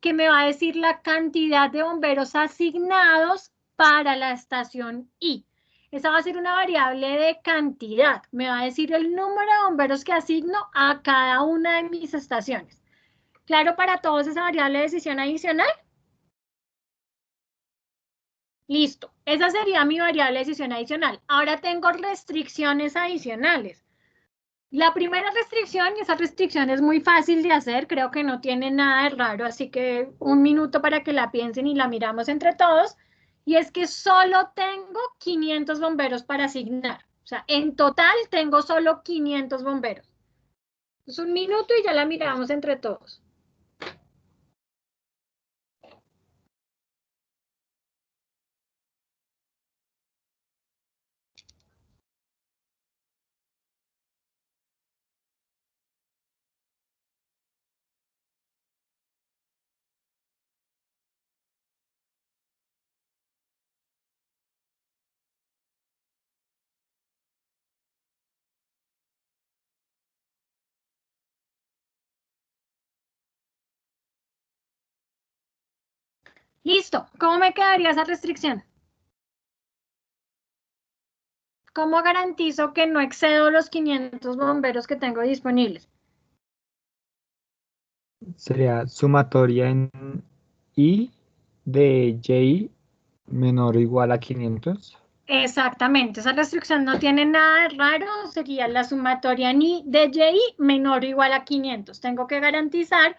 que me va a decir la cantidad de bomberos asignados para la estación I. Esa va a ser una variable de cantidad, me va a decir el número de bomberos que asigno a cada una de mis estaciones. ¿Claro para todos esa variable de decisión adicional? Listo, esa sería mi variable de decisión adicional. Ahora tengo restricciones adicionales. La primera restricción, y esa restricción es muy fácil de hacer, creo que no tiene nada de raro, así que un minuto para que la piensen y la miramos entre todos, y es que solo tengo 500 bomberos para asignar. O sea, en total tengo solo 500 bomberos. Es un minuto y ya la miramos entre todos. Listo, ¿cómo me quedaría esa restricción? ¿Cómo garantizo que no excedo los 500 bomberos que tengo disponibles? Sería sumatoria en I de Y menor o igual a 500. Exactamente, esa restricción no tiene nada de raro, sería la sumatoria ni de Y menor o igual a 500. Tengo que garantizar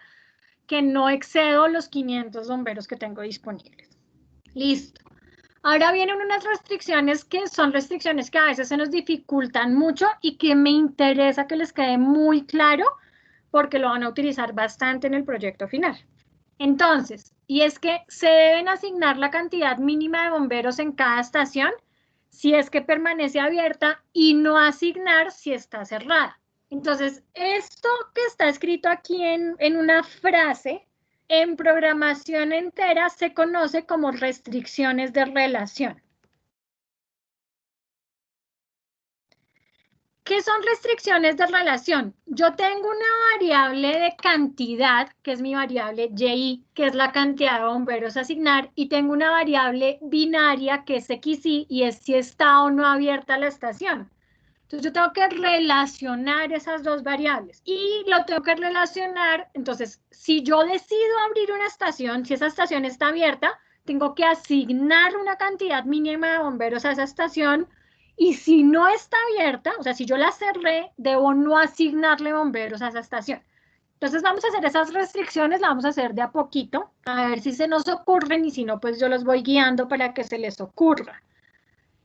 que no excedo los 500 bomberos que tengo disponibles. Listo. Ahora vienen unas restricciones que son restricciones que a veces se nos dificultan mucho y que me interesa que les quede muy claro porque lo van a utilizar bastante en el proyecto final. Entonces, y es que se deben asignar la cantidad mínima de bomberos en cada estación si es que permanece abierta y no asignar si está cerrada. Entonces, esto que está escrito aquí en una frase, en programación entera se conoce como restricciones de relación. ¿Qué son restricciones de relación? Yo tengo una variable de cantidad, que es mi variable YI, que es la cantidad de bomberos a asignar, y tengo una variable binaria, que es XY, y es si está o no abierta la estación. Entonces yo tengo que relacionar esas dos variables, y lo tengo que relacionar, entonces, si yo decido abrir una estación, si esa estación está abierta, tengo que asignar una cantidad mínima de bomberos a esa estación. Y si no está abierta, o sea, si yo la cerré, debo no asignarle bomberos a esa estación. Entonces vamos a hacer esas restricciones, las vamos a hacer de a poquito, a ver si se nos ocurren y si no, pues yo los voy guiando para que se les ocurra.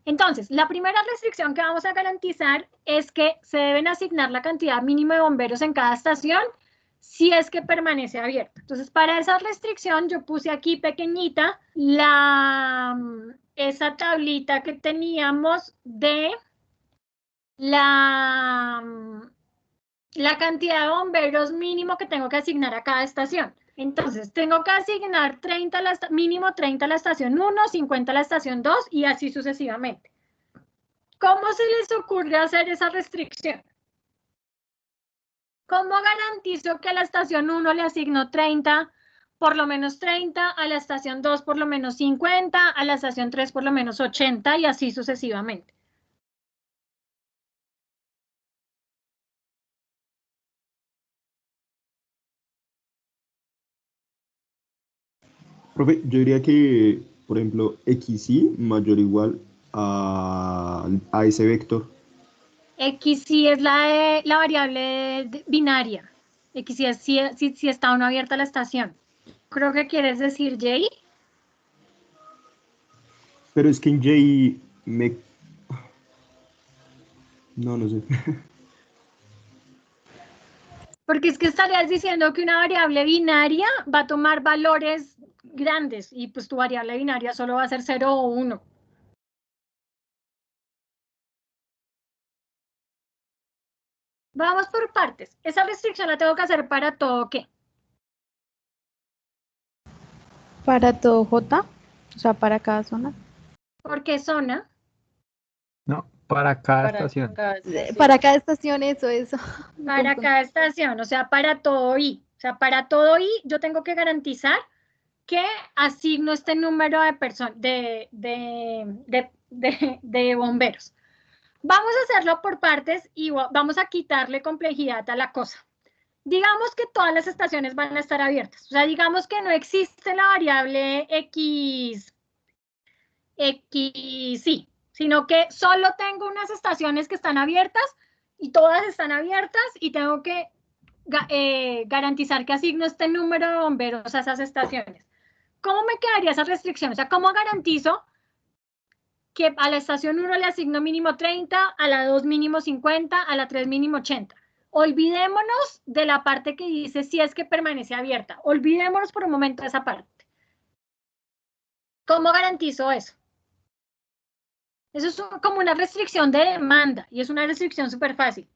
Entonces, la primera restricción que vamos a garantizar es que se deben asignar la cantidad mínima de bomberos en cada estación si es que permanece abierta. Entonces, para esa restricción yo puse aquí pequeñita esa tablita que teníamos de la cantidad de bomberos mínimo que tengo que asignar a cada estación. Entonces, tengo que asignar mínimo 30 a la estación 1, 50 a la estación 2 y así sucesivamente. ¿Cómo se les ocurre hacer esa restricción? ¿Cómo garantizo que a la estación 1 le asigno 30, por lo menos 30, a la estación 2 por lo menos 50, a la estación 3 por lo menos 80 y así sucesivamente? Profe, yo diría que, por ejemplo, XY mayor o igual a ese vector. XY es la variable binaria. X si está o no abierta la estación. Creo que quieres decir J. Pero es que en J me... No sé. Porque es que estarías diciendo que una variable binaria va a tomar valores grandes y pues tu variable binaria solo va a ser 0 o 1. Vamos por partes. Esa restricción la tengo que hacer para todo, ¿qué? Para todo J, o sea, para cada zona. ¿Por qué zona? No, para cada estación. Para cada estación, eso. Para cada estación, o sea, para todo I. O sea, para todo I yo tengo que garantizar que asigno este número de personas, de bomberos. Vamos a hacerlo por partes y vamos a quitarle complejidad a la cosa. Digamos que todas las estaciones van a estar abiertas. O sea, digamos que no existe la variable X, sí, sino que solo tengo unas estaciones que están abiertas y todas están abiertas y tengo que garantizar que asigno este número de bomberos a esas estaciones. ¿Cómo me quedaría esa restricción? O sea, ¿cómo garantizo que a la estación 1 le asigno mínimo 30, a la 2 mínimo 50, a la 3 mínimo 80? Olvidémonos de la parte que dice si es que permanece abierta. Olvidémonos por un momento de esa parte. ¿Cómo garantizo eso? Eso es como una restricción de demanda y es una restricción súper fácil.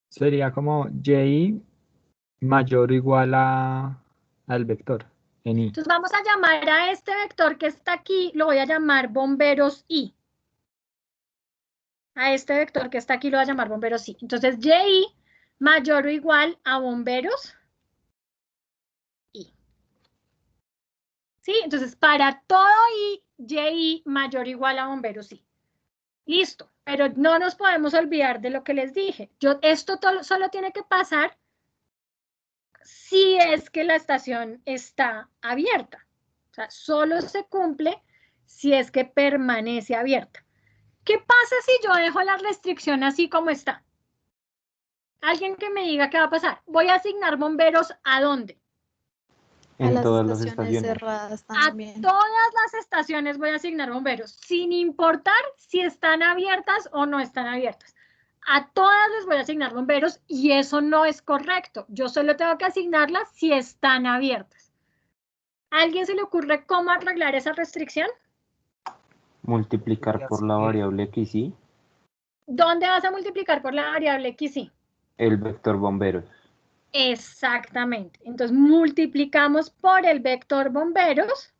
Sería como J mayor o igual al vector en I. Entonces vamos a llamar a este vector que está aquí, lo voy a llamar bomberos I. A este vector que está aquí lo voy a llamar bomberos I. Entonces JI mayor o igual a bomberos I. ¿Sí? Entonces para todo I, JI mayor o igual a bomberos I. Listo, pero no nos podemos olvidar de lo que les dije. Esto solo tiene que pasar si es que la estación está abierta. O sea, solo se cumple si es que permanece abierta. ¿Qué pasa si yo dejo la restricción así como está? Alguien que me diga qué va a pasar. Voy a asignar bomberos ¿a dónde? En las todas las estaciones estaciones. cerradas A también. todas las estaciones voy a asignar bomberos, sin importar si están abiertas o no están abiertas. A todas les voy a asignar bomberos y eso no es correcto. Yo solo tengo que asignarlas si están abiertas. ¿A alguien se le ocurre cómo arreglar esa restricción? Multiplicar por la variable XY ¿Dónde vas a multiplicar por la variable XY? el vector bomberos. Exactamente. Entonces multiplicamos por el vector bomberos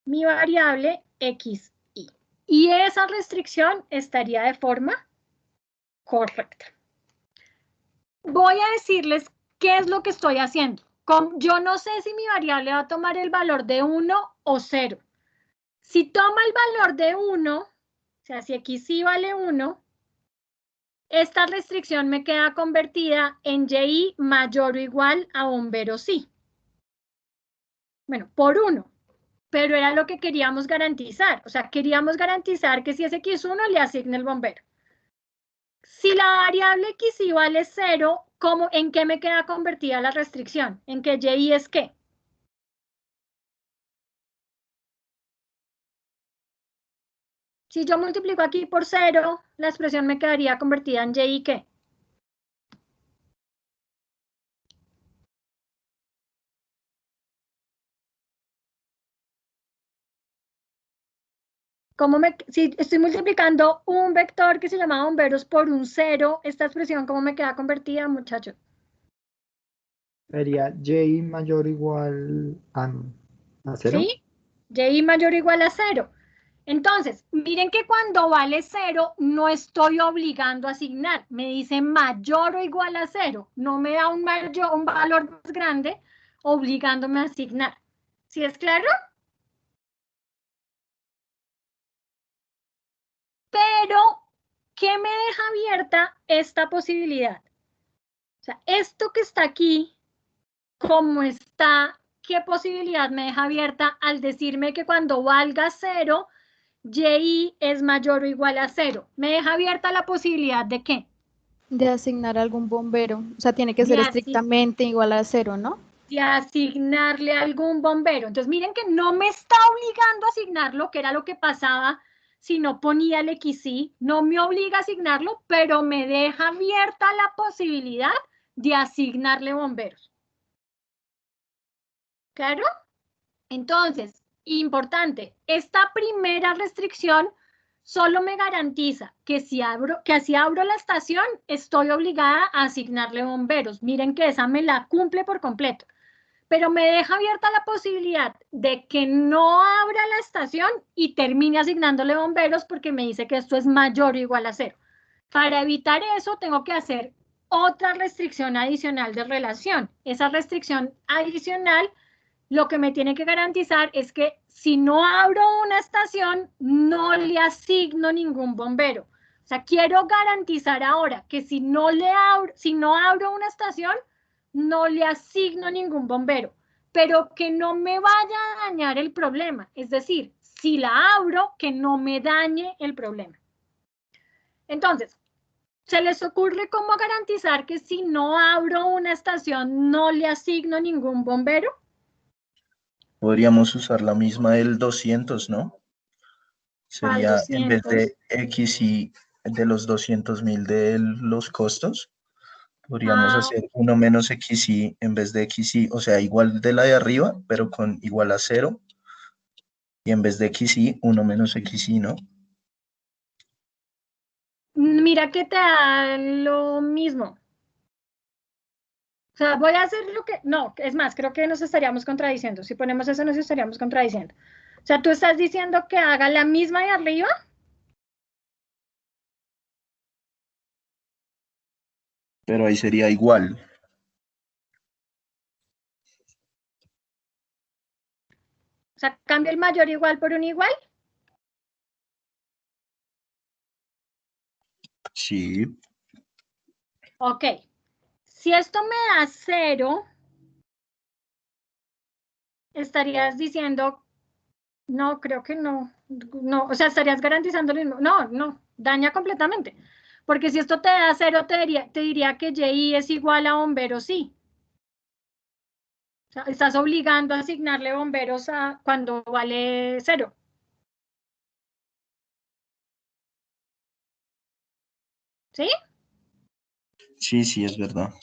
mi variable XY. Y esa restricción estaría de forma correcta. Voy a decirles qué es lo que estoy haciendo. Yo no sé si mi variable va a tomar el valor de 1 o 0. Si toma el valor de 1, o sea, si XY vale 1, esta restricción me queda convertida en JI mayor o igual a bomberos I. Bueno, por 1. Pero era lo que queríamos garantizar. O sea, queríamos garantizar que si es X1 le asigne el bombero. Si la variable XY vale 0, ¿en qué me queda convertida la restricción? ¿En que JI es qué? Si yo multiplico aquí por 0, la expresión me quedaría convertida en JI ¿qué? Si estoy multiplicando un vector que se llama bomberos por un 0, esta expresión, ¿cómo me queda convertida, muchachos? Sería J mayor o igual a 0. ¿Sí? JI mayor o igual a 0. Entonces, miren que cuando vale 0, no estoy obligando a asignar. Me dice mayor o igual a 0. No me da un valor más grande obligándome a asignar. ¿Sí es claro? Pero, ¿qué me deja abierta esta posibilidad? O sea, esto que está aquí, ¿cómo está? ¿Qué posibilidad me deja abierta al decirme que cuando valga 0, JI es mayor o igual a 0? ¿Me deja abierta la posibilidad de qué? De asignar algún bombero. O sea, tiene que ser estrictamente igual a 0, ¿no? De asignarle a algún bombero. Entonces, miren que no me está obligando a asignarlo, que era lo que pasaba si no ponía el XY. No me obliga a asignarlo, pero me deja abierta la posibilidad de asignarle bomberos. ¿Claro? Entonces, importante, esta primera restricción solo me garantiza que si así abro la estación, estoy obligada a asignarle bomberos. Miren que esa me la cumple por completo. Pero me deja abierta la posibilidad de que no abra la estación y termine asignándole bomberos porque me dice que esto es mayor o igual a 0. Para evitar eso, tengo que hacer otra restricción adicional de relación. Esa restricción adicional lo que me tiene que garantizar es que si no abro una estación, no le asigno ningún bombero. O sea, quiero garantizar ahora que si no abro una estación, no le asigno ningún bombero, pero que no me vaya a dañar el problema. Es decir, si la abro, que no me dañe el problema. Entonces, ¿se les ocurre cómo garantizar que si no abro una estación, no le asigno ningún bombero? Podríamos usar la misma del 200, ¿no? Sería en vez de XY de los 200.000 de los costos, podríamos hacer 1 menos XY en vez de XY, o sea, igual de la de arriba, pero con igual a 0. Y en vez de XY, 1 menos XY, ¿no? Mira que te da lo mismo. O sea, voy a hacer lo que... No, es más, creo que nos estaríamos contradiciendo. Si ponemos eso, nos estaríamos contradiciendo. O sea, ¿tú estás diciendo que haga la misma de arriba? Pero ahí sería igual. O sea, ¿cambia el mayor igual por un igual? Sí. Ok. Si esto me da 0, estarías diciendo... No, creo que no. No, o sea, estarías garantizando lo mismo. No, daña completamente. Porque si esto te da 0, te diría que Y es igual a bombero, sí. O sea, estás obligando a asignarle bomberos cuando vale 0. ¿Sí? Sí, es verdad.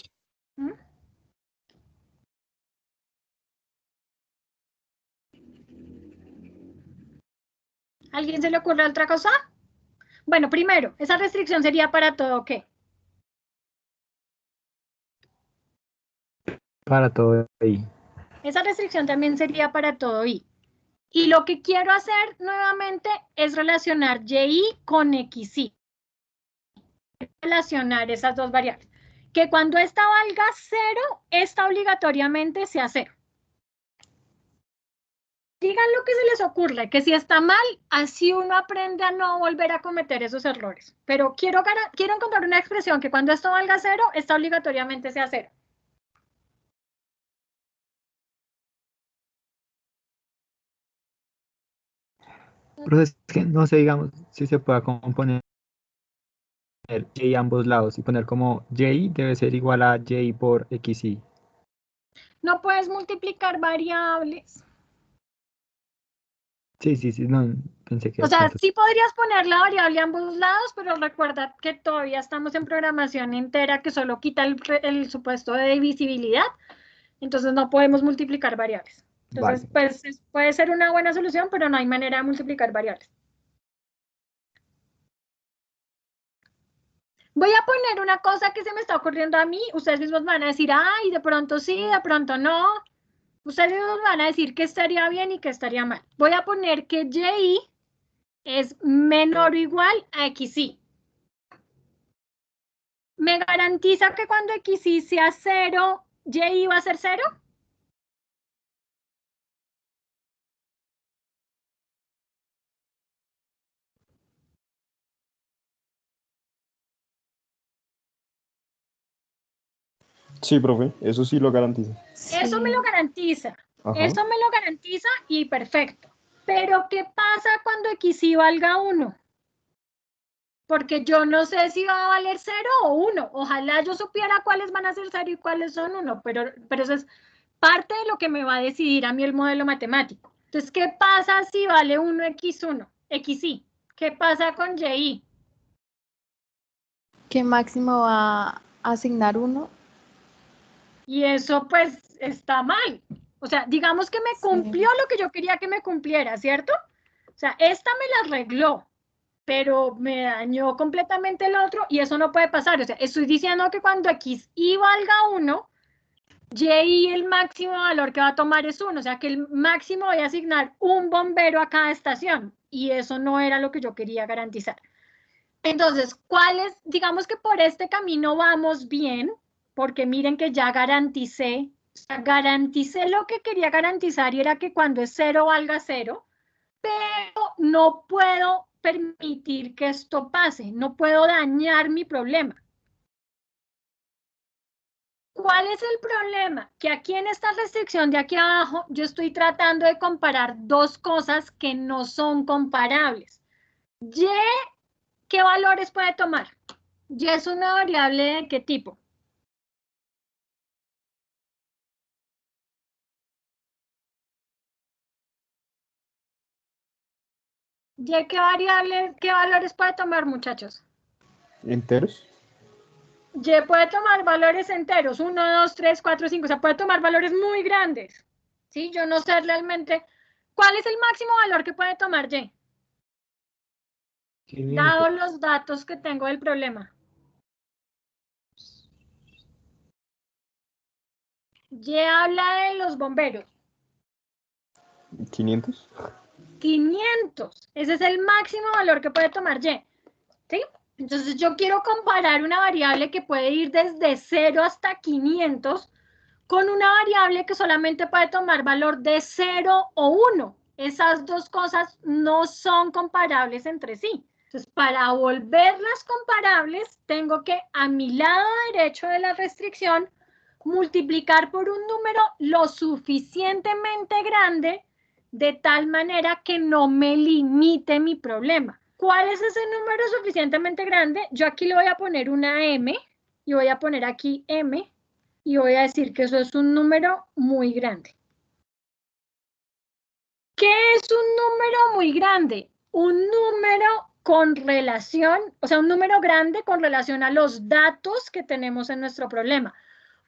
¿Alguien se le ocurre otra cosa? Bueno, primero, esa restricción sería para todo, ¿qué? Para todo I. Esa restricción también sería para todo I. Y lo que quiero hacer nuevamente es relacionar Y con XY. Relacionar esas dos variables. Que cuando esta valga 0, esta obligatoriamente sea 0. Digan lo que se les ocurre, que si está mal, así uno aprende a no volver a cometer esos errores. Pero quiero encontrar una expresión que cuando esto valga 0, esta obligatoriamente sea 0. Pero es que no sé, digamos, si se pueda componer Y a ambos lados y poner como Y debe ser igual a Y por XY. No puedes multiplicar variables. Sí, no, pensé que... O sea, sí podrías poner la variable a ambos lados, pero recuerda que todavía estamos en programación entera que solo quita el supuesto de divisibilidad. Entonces no podemos multiplicar variables. Entonces, pues puede ser una buena solución, pero no hay manera de multiplicar variables. Voy a poner una cosa que se me está ocurriendo a mí. Ustedes mismos van a decir, ay, de pronto sí, de pronto no. Ustedes mismos van a decir que estaría bien y que estaría mal. Voy a poner que Y es menor o igual a XY. ¿Me garantiza que cuando XY sea 0, Y va a ser 0? Sí, profe, eso sí lo garantiza. Eso me lo garantiza. Ajá. Eso me lo garantiza y perfecto. Pero ¿qué pasa cuando XY valga 1? porque yo no sé si va a valer 0 o 1. Ojalá yo supiera cuáles van a ser 0 y cuáles son 1, pero eso es parte de lo que me va a decidir a mí el modelo matemático. Entonces, ¿qué pasa si vale 1x1? XY. ¿Qué pasa con YI? ¿Qué máximo va a asignar 1? Y eso pues está mal. O sea, digamos que me cumplió lo que yo quería que me cumpliera, ¿cierto? O sea, esta me la arregló, pero me dañó completamente el otro y eso no puede pasar. O sea, estoy diciendo que cuando XY valga 1, YI el máximo valor que va a tomar es 1. O sea, que el máximo voy a asignar un bombero a cada estación y eso no era lo que yo quería garantizar. Entonces, digamos que por este camino vamos bien, porque miren que ya garanticé lo que quería garantizar y era que cuando es 0 valga 0, pero no puedo permitir que esto pase, no puedo dañar mi problema. ¿Cuál es el problema? Que aquí en esta restricción de aquí abajo yo estoy tratando de comparar dos cosas que no son comparables. Y, ¿qué valores puede tomar? Y es una variable de qué tipo. ¿Y qué valores puede tomar, muchachos? ¿Enteros? Y puede tomar valores enteros, 1, 2, 3, 4, 5, o sea, puede tomar valores muy grandes. ¿Sí? Yo no sé realmente cuál es el máximo valor que puede tomar Y. 500. Dado los datos que tengo del problema. Y habla de los bomberos. 500. 500. Ese es el máximo valor que puede tomar Y. ¿Sí? Entonces yo quiero comparar una variable que puede ir desde 0 hasta 500 con una variable que solamente puede tomar valor de 0 o 1. Esas dos cosas no son comparables entre sí. Entonces, para volverlas comparables, tengo que a mi lado derecho de la restricción multiplicar por un número lo suficientemente grande de tal manera que no me limite mi problema. ¿Cuál es ese número suficientemente grande? Yo aquí le voy a poner una M y voy a poner aquí M y voy a decir que eso es un número muy grande. ¿Qué es un número muy grande? Un número con relación, o sea, un número grande con relación a los datos que tenemos en nuestro problema.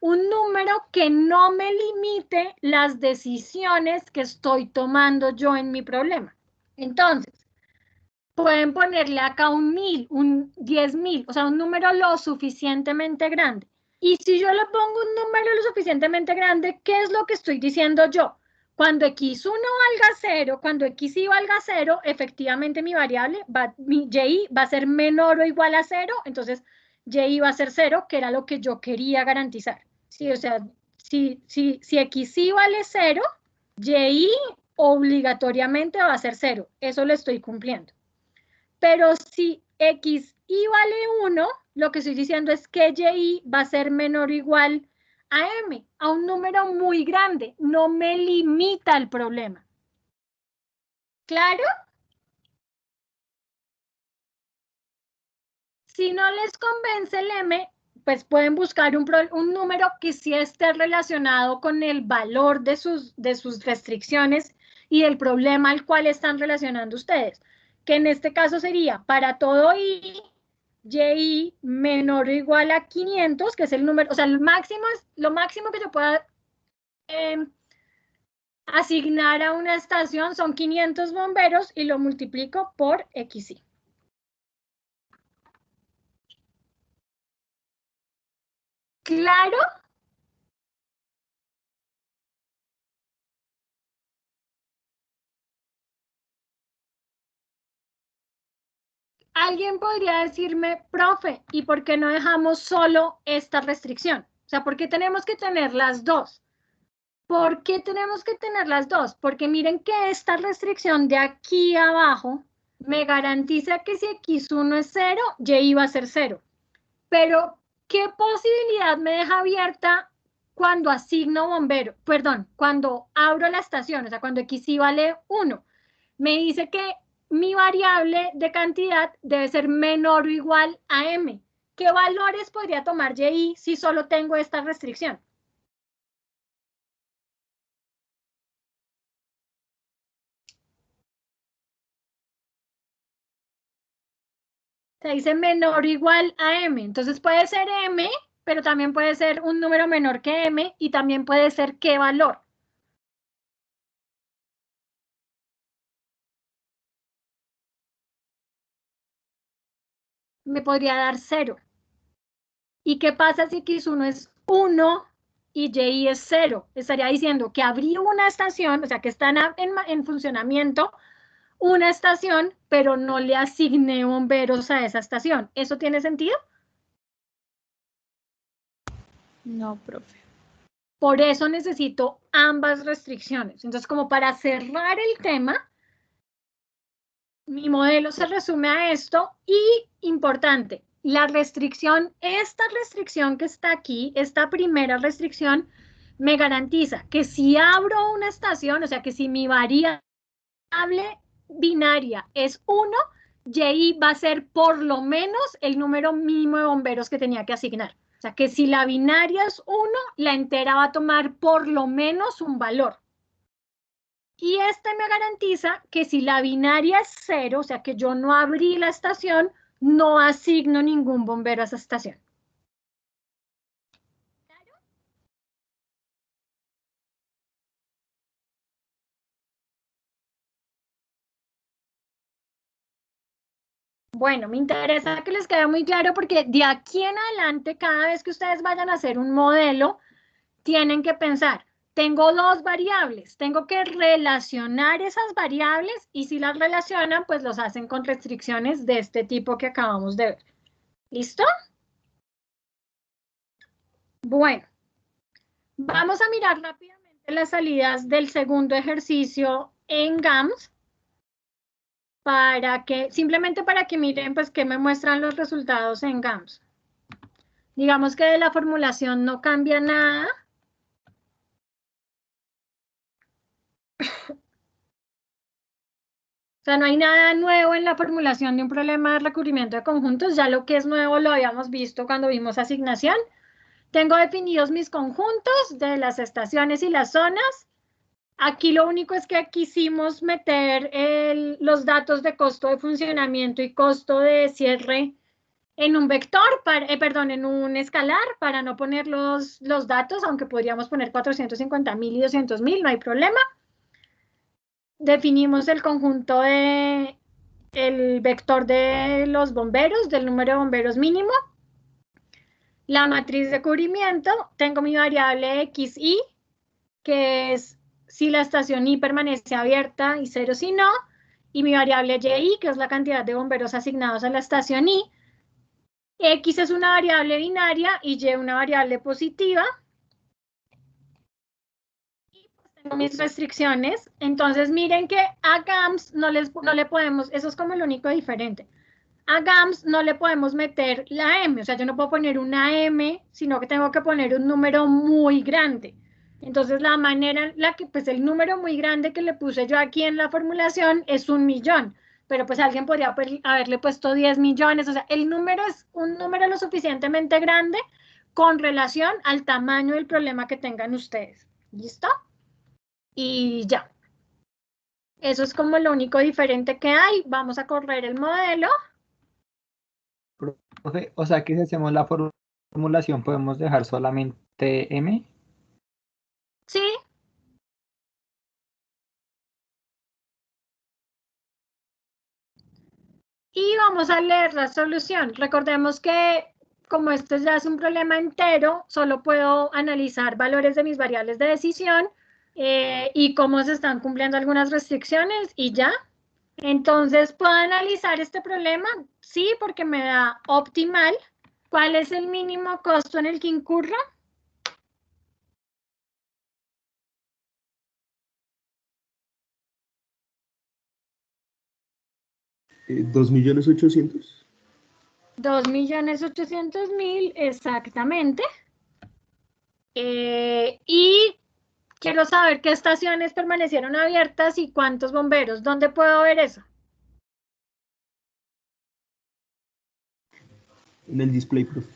Un número que no me limite las decisiones que estoy tomando yo en mi problema. Entonces, pueden ponerle acá un 1000, un 10.000, o sea, un número lo suficientemente grande. Y si yo le pongo un número lo suficientemente grande, ¿qué es lo que estoy diciendo yo? Cuando x1 valga 0, cuando xy valga 0, efectivamente mi variable, mi y va a ser menor o igual a 0, entonces y va a ser 0, que era lo que yo quería garantizar. Sí, o sea, si xy vale 0, y obligatoriamente va a ser 0. Eso lo estoy cumpliendo. Pero si xy vale 1, lo que estoy diciendo es que y va a ser menor o igual a m, a un número muy grande. No me limita el problema. ¿Claro? Si no les convence el m, pues pueden buscar un número que sí esté relacionado con el valor de sus restricciones y el problema al cual están relacionando ustedes, que en este caso sería para todo y menor o igual a 500, que es el número, o sea, lo máximo que yo pueda asignar a una estación son 500 bomberos y lo multiplico por XY. ¿Claro? Alguien podría decirme, profe, ¿y por qué no dejamos solo esta restricción? O sea, ¿por qué tenemos que tener las dos? ¿Por qué tenemos que tener las dos? Porque miren que esta restricción de aquí abajo me garantiza que si x1 es 0, y va a ser 0. Pero, ¿qué posibilidad me deja abierta cuando asigno bombero? Perdón, cuando abro la estación, o sea, cuando xy vale 1. Me dice que mi variable de cantidad debe ser menor o igual a m. ¿Qué valores podría tomar y si solo tengo esta restricción? Se dice menor o igual a m. Entonces puede ser m, pero también puede ser un número menor que m y también puede ser qué valor. Me podría dar 0. ¿Y qué pasa si x1 es 1 y y es 0? Estaría diciendo que abrí una estación, o sea que está en funcionamiento una estación, pero no le asigné bomberos a esa estación. ¿Eso tiene sentido? No, profe. Por eso necesito ambas restricciones. Entonces, como para cerrar el tema, mi modelo se resume a esto y, importante, la restricción, esta restricción que está aquí, esta primera restricción, me garantiza que si abro una estación, o sea que si mi variable binaria es 1, y va a ser por lo menos el número mínimo de bomberos que tenía que asignar. O sea que si la binaria es 1, la entera va a tomar por lo menos un valor. Y este me garantiza que si la binaria es 0, o sea que yo no abrí la estación, no asigno ningún bombero a esa estación. Bueno, me interesa que les quede muy claro porque de aquí en adelante, cada vez que ustedes vayan a hacer un modelo, tienen que pensar, tengo dos variables, tengo que relacionar esas variables y si las relacionan, pues los hacen con restricciones de este tipo que acabamos de ver. ¿Listo? Bueno, vamos a mirar rápidamente las salidas del segundo ejercicio en GAMS simplemente para que miren pues qué me muestran los resultados en GAMS. Digamos que de la formulación no cambia nada. O sea, no hay nada nuevo en la formulación de un problema de recubrimiento de conjuntos, ya lo que es nuevo lo habíamos visto cuando vimos asignación. Tengo definidos mis conjuntos de las estaciones y las zonas. Aquí lo único es que quisimos meter los datos de costo de funcionamiento y costo de cierre en un vector, en un escalar, para no poner los datos, aunque podríamos poner 450.000 y 200.000, no hay problema. Definimos el conjunto el vector de los bomberos, del número de bomberos mínimo. La matriz de cubrimiento, tengo mi variable xy, que es si la estación I permanece abierta y 0 si no, y mi variable y, que es la cantidad de bomberos asignados a la estación I. X es una variable binaria y y una variable positiva. Tengo mis restricciones, entonces miren que a GAMS no le podemos, eso es como lo único diferente. A GAMS no le podemos meter la M, o sea, yo no puedo poner una M, sino que tengo que poner un número muy grande. Entonces la manera en la que, pues el número muy grande que le puse yo aquí en la formulación es 1.000.000, pero pues alguien podría haberle puesto 10 millones, o sea, el número es un número lo suficientemente grande con relación al tamaño del problema que tengan ustedes. ¿Listo? Y ya. Eso es como lo único diferente que hay. Vamos a correr el modelo. Profe, o sea que si hacemos la formulación podemos dejar solamente M. Sí. Y vamos a leer la solución. Recordemos que como esto ya es un problema entero, solo puedo analizar valores de mis variables de decisión y cómo se están cumpliendo algunas restricciones y ya. Entonces, ¿puedo analizar este problema? Sí, porque me da optimal. ¿Cuál es el mínimo costo en el que incurra? $2.800.000. 2.800.000, exactamente. Y quiero saber qué estaciones permanecieron abiertas y cuántos bomberos. ¿Dónde puedo ver eso? En el display, profe.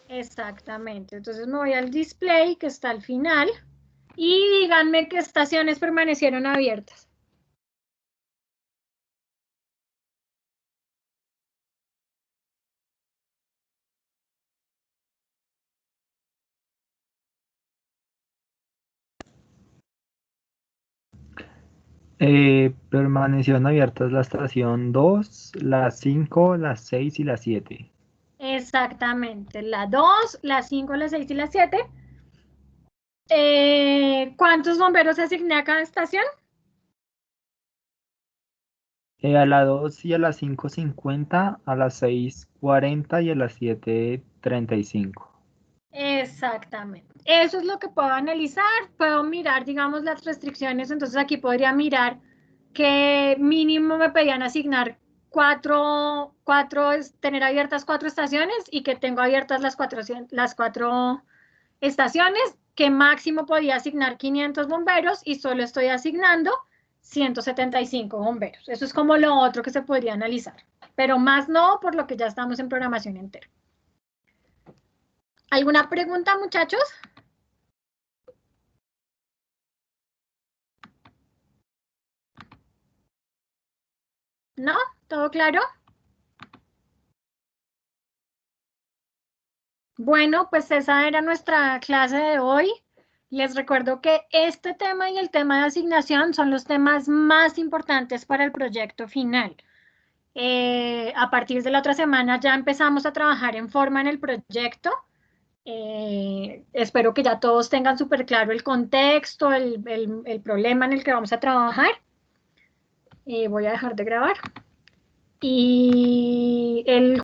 Exactamente. Entonces me voy al display que está al final y díganme qué estaciones permanecieron abiertas. Permanecieron abiertas la estación 2, la 5, la 6 y la 7. Exactamente. La 2, la 5, la 6 y la 7. ¿Cuántos bomberos asigné a cada estación? A la 2 y a la 5, 50, a la 6, 40 y a la 7, 35. Exactamente. Eso es lo que puedo analizar. Puedo mirar, digamos, las restricciones. Entonces aquí podría mirar que mínimo me pedían asignar tener abiertas 4 estaciones y que tengo abiertas las 4 estaciones, que máximo podía asignar 500 bomberos y solo estoy asignando 175 bomberos. Eso es como lo otro que se podría analizar, pero más no, por lo que ya estamos en programación entera. ¿Alguna pregunta, muchachos? ¿No? ¿Todo claro? Bueno, pues esa era nuestra clase de hoy. Les recuerdo que este tema y el tema de asignación son los temas más importantes para el proyecto final. A partir de la otra semana ya empezamos a trabajar en forma en el proyecto. Espero que ya todos tengan súper claro el contexto, el problema en el que vamos a trabajar. Voy a dejar de grabar. Y el